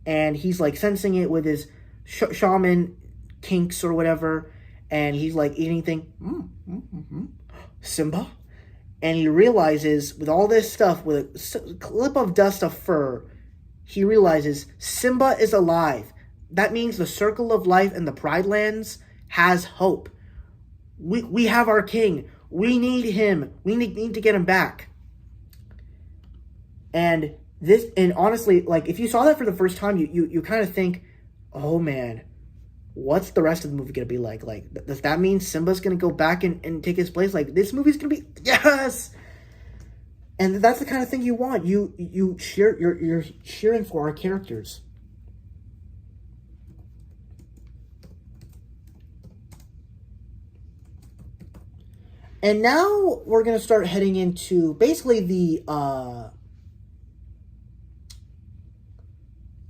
and he's like sensing it with his shaman kinks or whatever, and he's like eating thing, Simba, and he realizes with all this stuff, with a clip of dust of fur, he realizes Simba is alive. that means the Circle of Life and the Pride Lands has hope. We have our king. We need him. We need to get him back. And honestly, like, if you saw that for the first time, you kind of think, oh man, what's the rest of the movie gonna be like? Like, does that mean Simba's gonna go back and take his place? Like, this movie's gonna be, yes. And that's the kind of thing you want. You're cheering for our characters. And now we're going to start heading into basically I'm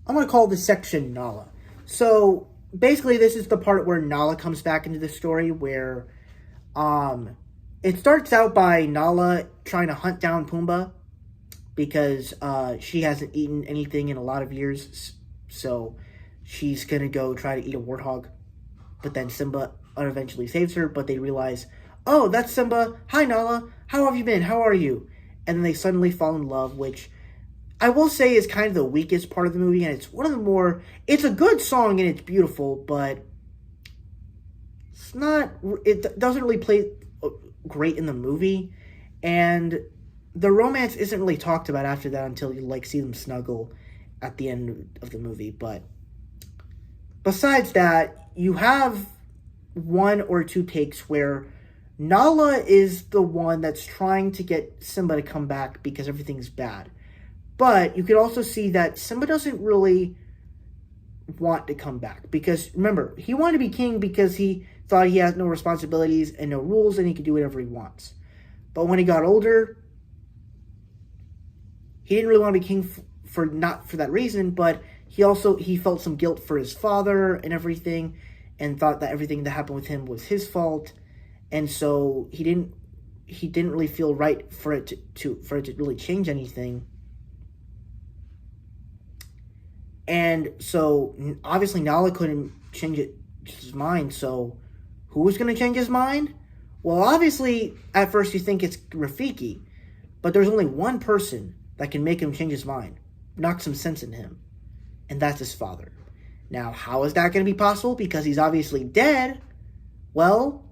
going to call this section Nala. So basically this is the part where Nala comes back into the story, where it starts out by Nala trying to hunt down Pumbaa because she hasn't eaten anything in a lot of years. So she's going to go try to eat a warthog. But then Simba eventually saves her, but they realize, oh, that's Simba. Hi, Nala. How have you been? How are you? And then they suddenly fall in love, which I will say is kind of the weakest part of the movie. And it's one of the more... It's a good song and it's beautiful, but it's not... It doesn't really play great in the movie. And the romance isn't really talked about after that until you, like, see them snuggle at the end of the movie. But besides that, you have one or two takes where Nala is the one that's trying to get Simba to come back because everything's bad. But you could also see that Simba doesn't really want to come back. Because, remember, he wanted to be king because he thought he had no responsibilities and no rules and he could do whatever he wants. But when he got older, he didn't really want to be king not for that reason, but he felt some guilt for his father and everything, and thought that everything that happened with him was his fault. And so he didn't really feel right for it to really change anything. And so obviously Nala couldn't change his mind. So who was going to change his mind? Well, obviously at first you think it's Rafiki, but there's only one person that can make him change his mind, knock some sense in him, and that's his father. Now, how is that going to be possible? Because he's obviously dead. Well,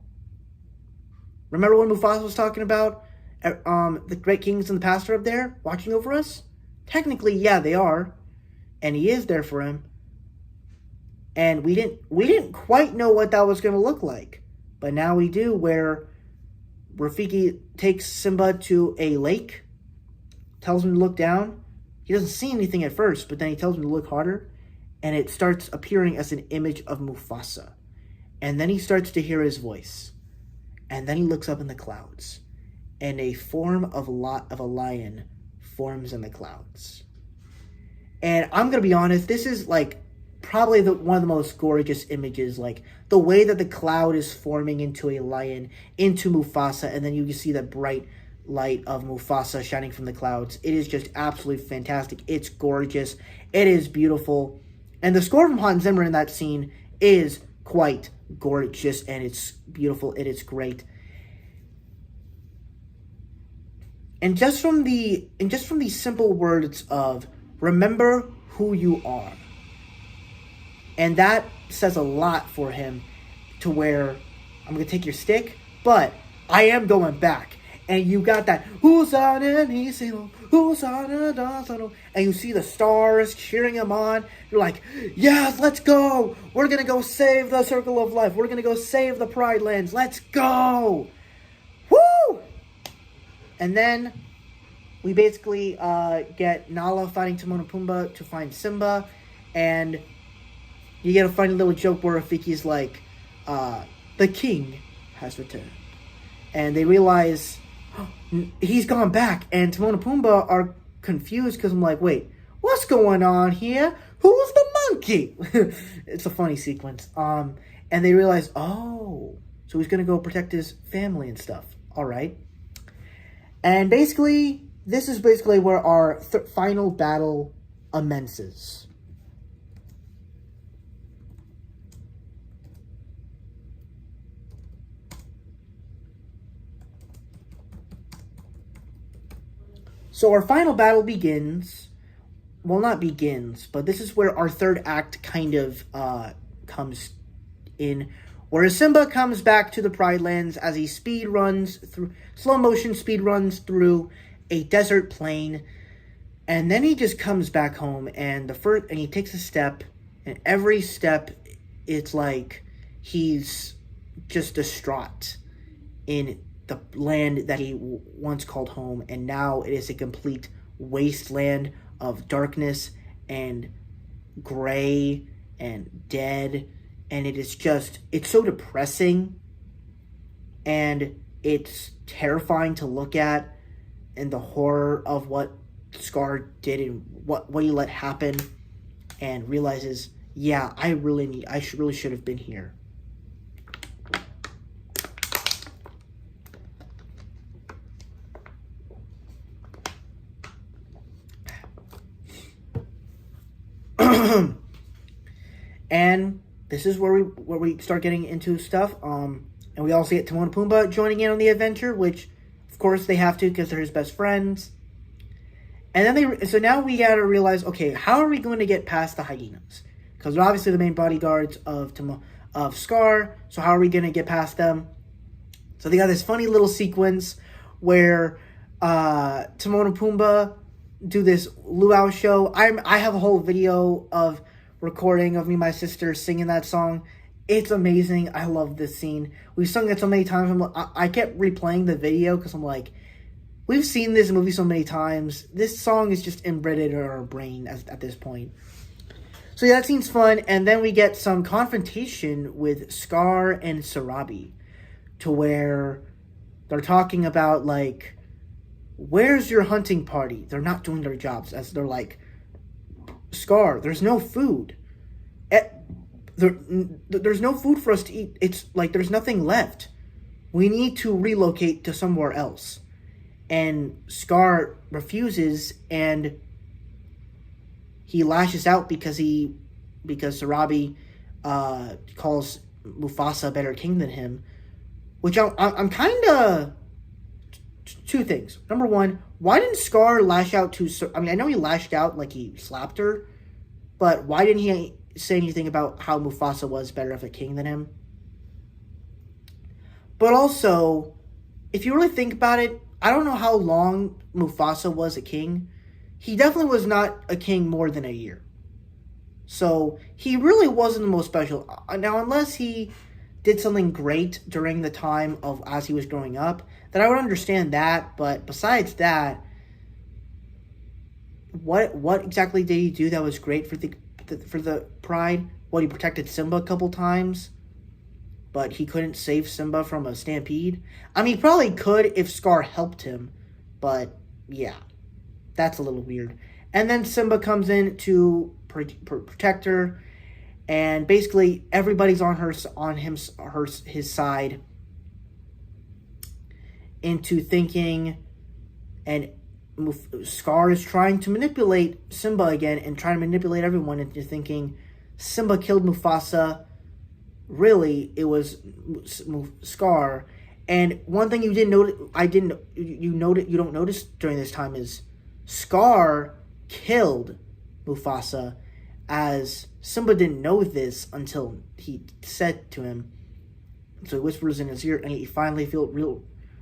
remember when Mufasa was talking about the great kings in the past are up there watching over us? Technically, yeah, they are. And he is there for him. And we didn't quite know what that was going to look like. But now we do, where Rafiki takes Simba to a lake, tells him to look down. He doesn't see anything at first, but then he tells him to look harder. And it starts appearing as an image of Mufasa. And then he starts to hear his voice. And then he looks up in the clouds. And a form of a lion forms in the clouds. And I'm going to be honest, this is like probably one of the most gorgeous images. Like the way that the cloud is forming into a lion, into Mufasa. And then you see that bright light of Mufasa shining from the clouds. It is just absolutely fantastic. It's gorgeous. It is beautiful. And the score from Hans Zimmer in that scene is quite gorgeous, and it's beautiful, and it's great. And just from the simple words of remember who you are. And that says a lot for him, to where I'm going to take your stick, but I am going back. And you got that, who's on and he's who's on and you see the stars cheering him on. You're like, yes, let's go. We're going to go save the Circle of Life. We're going to go save the Pride Lands. Let's go. Woo! And then we basically get Nala fighting Timon and Pumbaa to find Simba. And you get a funny little joke where Rafiki's like, the king has returned. And they realize he's gone back, and Timon and Pumbaa are confused because I'm like, wait, what's going on here? Who's the monkey? It's a funny sequence. And they realize, oh, so he's gonna go protect his family and stuff. All right. And basically, this is basically where our final battle commences. So our final battle begins well, not begins, but this is where our third act kind of comes in, where Simba comes back to the Pride Lands as he slow motion speed runs through a desert plain, and then he just comes back home, and he takes a step, and every step, it's like he's just distraught in the land that he once called home, and now it is a complete wasteland of darkness and gray and dead, and it's so depressing, and it's terrifying to look at, and the horror of what Scar did and what he let happen, and realizes, yeah, I really should have been here. And this is where we start getting into stuff. And we also get Timon and Pumbaa joining in on the adventure, which, of course, they have to because they're his best friends. And then so now we gotta realize, okay, how are we going to get past the hyenas? Because they're obviously the main bodyguards of Scar. So how are we gonna get past them? So they got this funny little sequence where Timon and Pumbaa do this luau show. I have a whole video of recording of me and my sister singing that song. It's amazing. I love this scene. We've sung it so many times. I kept replaying the video because I'm like, we've seen this movie so many times. This song is just embedded in our brain at this point. So yeah, that scene's fun. And then we get some confrontation with Scar and Sarabi, to where they're talking about, like, where's your hunting party? They're not doing their jobs. As they're like, Scar, there's no food. There's no food for us to eat. It's like there's nothing left. We need to relocate to somewhere else. And Scar refuses, and he lashes out because Sarabi calls Mufasa a better king than him. Which I'm kind of... Two things. Number one, why didn't Scar lash out to... I mean, I know he lashed out like he slapped her, but why didn't he say anything about how Mufasa was better of a king than him? But also, if you really think about it, I don't know how long Mufasa was a king. He definitely was not a king more than a year. So, he really wasn't the most special. Now, unless he did something great during the time of as he was growing up, then I would understand that. But besides that, what exactly did he do that was great for the Pride? Well, he protected Simba a couple times, but he couldn't save Simba from a stampede. I mean, he probably could if Scar helped him, but yeah, that's a little weird. And then Simba comes in to protect her, and basically everybody's on his side into thinking, and Scar is trying to manipulate Simba again and trying to manipulate everyone into thinking Simba killed Mufasa. Really, it was Scar. And one thing you don't notice during this time is Scar killed Mufasa, as Simba didn't know this until he said to him. So he whispers in his ear, and he finally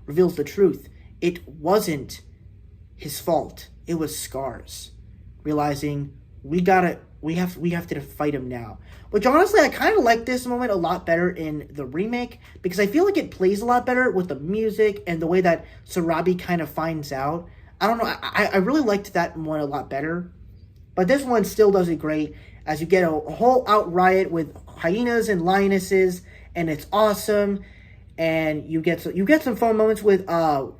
reveals the truth. It wasn't his fault. It was Scar's. Realizing we have to fight him now. Which honestly, I kind of like this moment a lot better in the remake, because I feel like it plays a lot better with the music and the way that Sarabi kind of finds out. I don't know. I really liked that one a lot better. But this one still does it great, as you get a whole out riot with hyenas and lionesses, and it's awesome. And you get some fun moments with Timon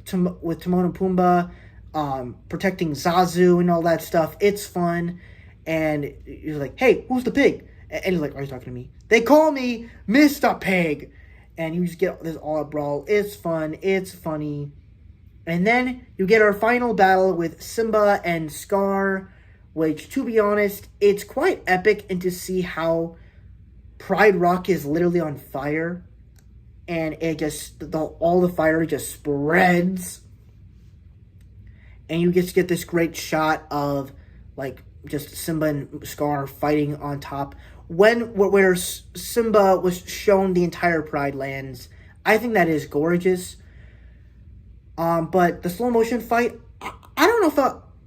and Pumbaa protecting Zazu and all that stuff. It's fun. And you're like, hey, who's the pig? And he's like, are you talking to me? They call me Mr. Pig. And you just get this all brawl. It's fun. It's funny. And then you get our final battle with Simba and Scar, which, to be honest, it's quite epic. And to see how Pride Rock is literally on fire, and it just all the fire just spreads, and you just get this great shot of like just Simba and Scar fighting on top. Where Simba was shown the entire Pride Lands, I think that is gorgeous. But the slow motion fight, I don't know if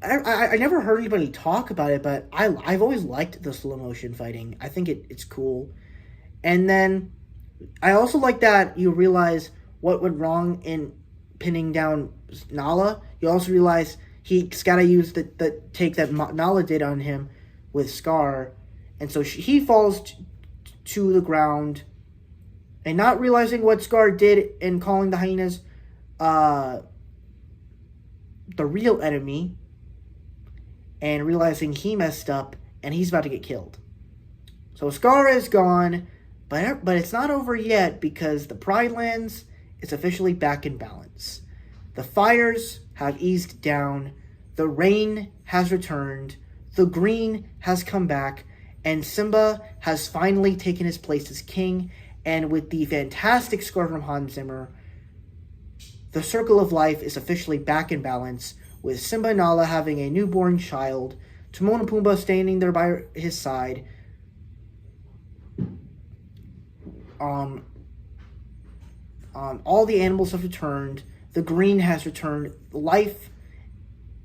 I never heard anybody talk about it, but I've always liked the slow motion fighting. I think it's cool. And then I also like that you realize what went wrong in pinning down Nala. You also realize he's got to use the take that Nala did on him with Scar. And so he falls to the ground. And not realizing what Scar did in calling the hyenas the real enemy. And realizing he messed up and he's about to get killed. So Scar is gone. But it's not over yet because the Pride Lands is officially back in balance. The fires have eased down. The rain has returned. The green has come back. And Simba has finally taken his place as king. And with the fantastic score from Hans Zimmer, the circle of life is officially back in balance, with Simba and Nala having a newborn child, Timon and Pumbaa standing there by his side. All the animals have returned. The green has returned. Life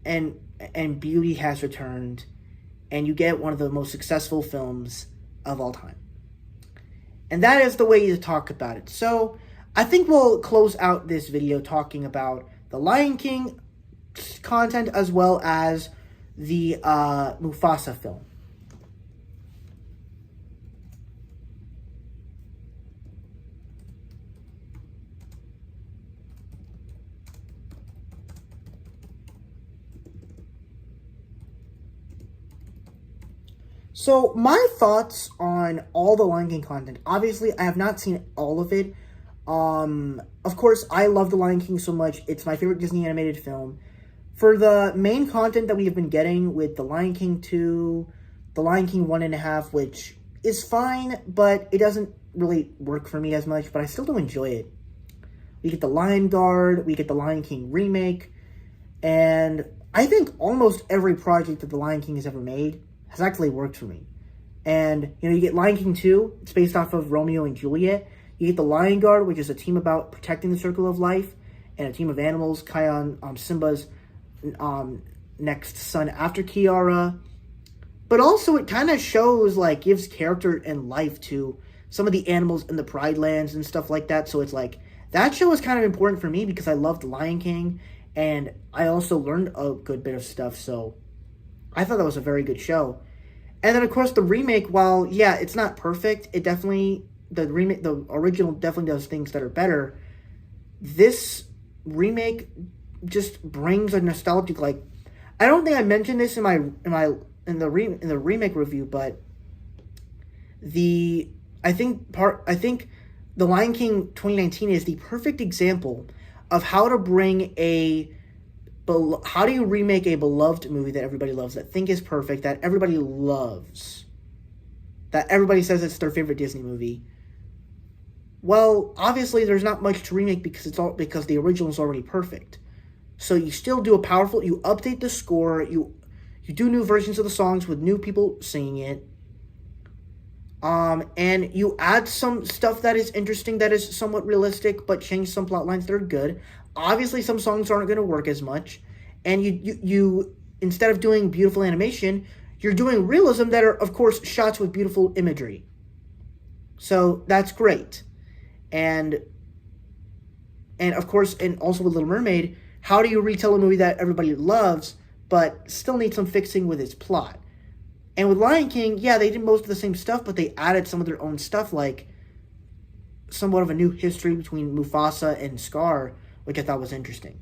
and beauty has returned. And you get one of the most successful films of all time. And that is the way to talk about it. So I think we'll close out this video talking about the Lion King content as well as the Mufasa film. So, my thoughts on all the Lion King content. Obviously, I have not seen all of it. Of course, I love The Lion King so much. It's my favorite Disney animated film. For the main content that we have been getting with The Lion King 2, The Lion King 1.5, which is fine, but it doesn't really work for me as much, but I still do enjoy it. We get The Lion Guard, we get The Lion King remake, and I think almost every project that The Lion King has ever made has actually worked for me. And, you get Lion King 2, it's based off of Romeo and Juliet. You get The Lion Guard, which is a team about protecting the circle of life, and a team of animals, Kion, Simba's next son after Kiara. But also it kind of shows, gives character and life to some of the animals in the Pride Lands and stuff like that. So it's that show is kind of important for me because I love The Lion King, and I also learned a good bit of stuff, so I thought that was a very good show. And then, of course, the remake, while, yeah, it's not perfect, it definitely, the original definitely does things that are better. This remake just brings a nostalgic, I don't think I mentioned this in the remake review, but I think The Lion King 2019 is the perfect example of how to bring how do you remake a beloved movie that everybody loves, that think is perfect, that everybody loves, that everybody says it's their favorite Disney movie? Well, obviously there's not much to remake because the original is already perfect. So you still do you update the score, you do new versions of the songs with new people singing it, and you add some stuff that is interesting, that is somewhat realistic, but change some plot lines that are good. Obviously, some songs aren't going to work as much, and you instead of doing beautiful animation, you're doing realism that are, of course, shots with beautiful imagery. So that's great, and of course, and also with Little Mermaid, how do you retell a movie that everybody loves but still needs some fixing with its plot? And with Lion King, yeah, they did most of the same stuff, but they added some of their own stuff, like somewhat of a new history between Mufasa and Scar, which I thought was interesting.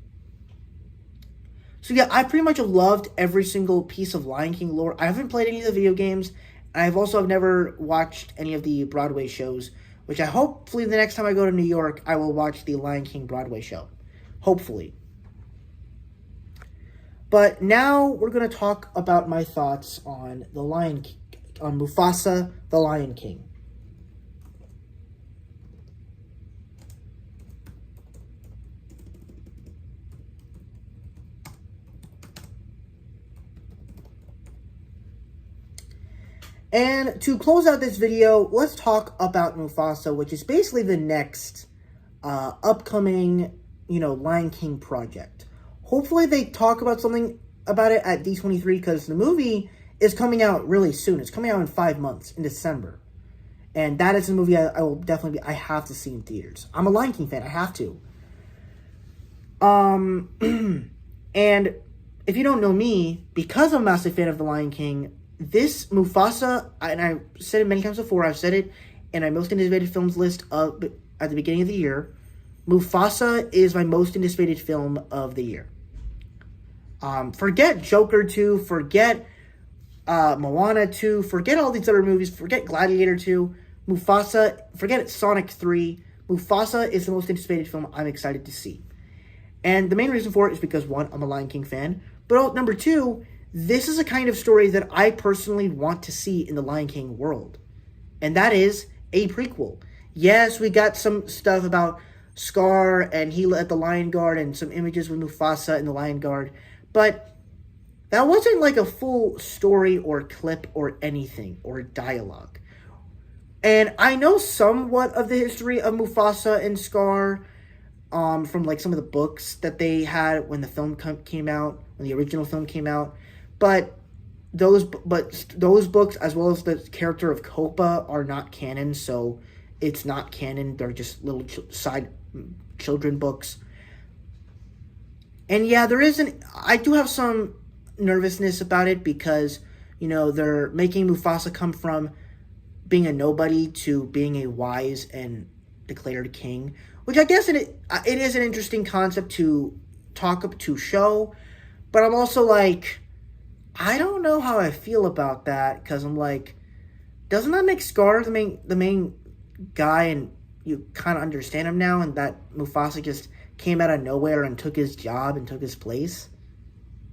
So yeah, I pretty much loved every single piece of Lion King lore. I haven't played any of the video games. I've never watched any of the Broadway shows, which hopefully the next time I go to New York, I will watch the Lion King Broadway show. Hopefully. But now we're going to talk about my thoughts on the Lion King, on Mufasa, the Lion King. And to close out this video, let's talk about Mufasa, which is basically the next upcoming, Lion King project. Hopefully they talk about something about it at D23, because the movie is coming out really soon. It's coming out in 5 months, in December. And that is a movie I will definitely I have to see in theaters. I'm a Lion King fan. I have to. And if you don't know me, because I'm a massive fan of The Lion King, this Mufasa, and I said it many times before, I've said it in my most anticipated films list at the beginning of the year, Mufasa is my most anticipated film of the year. Forget Joker 2, forget Moana 2, forget all these other movies, forget Gladiator 2, Mufasa, forget Sonic 3, Mufasa is the most anticipated film I'm excited to see. And the main reason for it is because, one, I'm a Lion King fan, but number two, this is a kind of story that I personally want to see in the Lion King world. And that is a prequel. Yes, we got some stuff about Scar and he at the Lion Guard and some images with Mufasa and the Lion Guard, but that wasn't like a full story or clip or anything or dialogue. And I know somewhat of the history of Mufasa and Scar from like some of the books that they had when the film came out, when the original film came out. But those books, as well as the character of Copa, are not canon, so it's not canon. They're just little side children books. And yeah, I do have some nervousness about it because, they're making Mufasa come from being a nobody to being a wise and declared king, which I guess it is an interesting concept to show, but I'm also like, I don't know how I feel about that, because I'm like, doesn't that make Scar the main guy, and you kind of understand him now, and that Mufasa just came out of nowhere and took his job and took his place?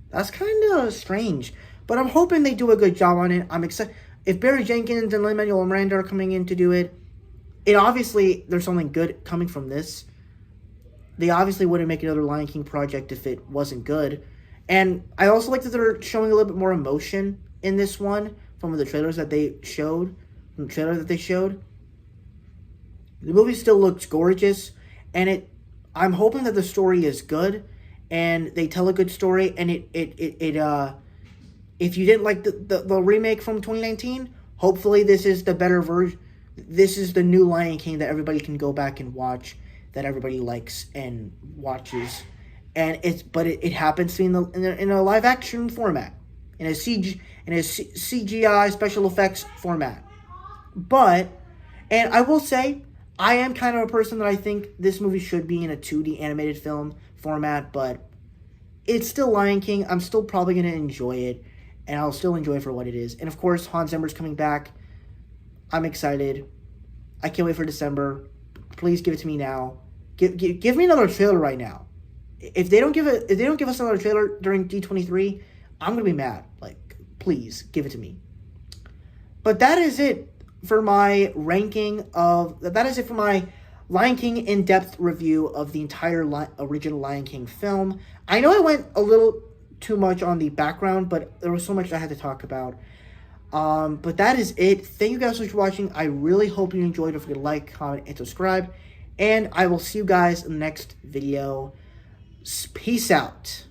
That's kind of strange, but I'm hoping they do a good job on it. I'm excited. If Barry Jenkins and Lin-Manuel Miranda are coming in to do it, obviously there's something good coming from this. They obviously wouldn't make another Lion King project if it wasn't good. And I also like that they're showing a little bit more emotion in this one from the trailers that they showed. The movie still looks gorgeous, and I'm hoping that the story is good and they tell a good story, and if you didn't like the remake from 2019, hopefully this is the better version. This is the new Lion King that everybody can go back and watch, that everybody likes and watches. And it happens to be in a live action format, in a CGI special effects format. And I will say, I am kind of a person that I think this movie should be in a 2D animated film format, but it's still Lion King. I'm still probably going to enjoy it, and I'll still enjoy it for what it is. And of course, Hans Zimmer's coming back. I'm excited. I can't wait for December. Please give it to me now. Give me another trailer right now. If they don't give us another trailer during D23, I'm gonna be mad. Like, please give it to me. But that is it for my Lion King in-depth review of the entire original Lion King film. I know I went a little too much on the background, but there was so much I had to talk about. But that is it. Thank you guys so much for watching. I really hope you enjoyed. Don't forget to like, comment, and subscribe. And I will see you guys in the next video. Peace out.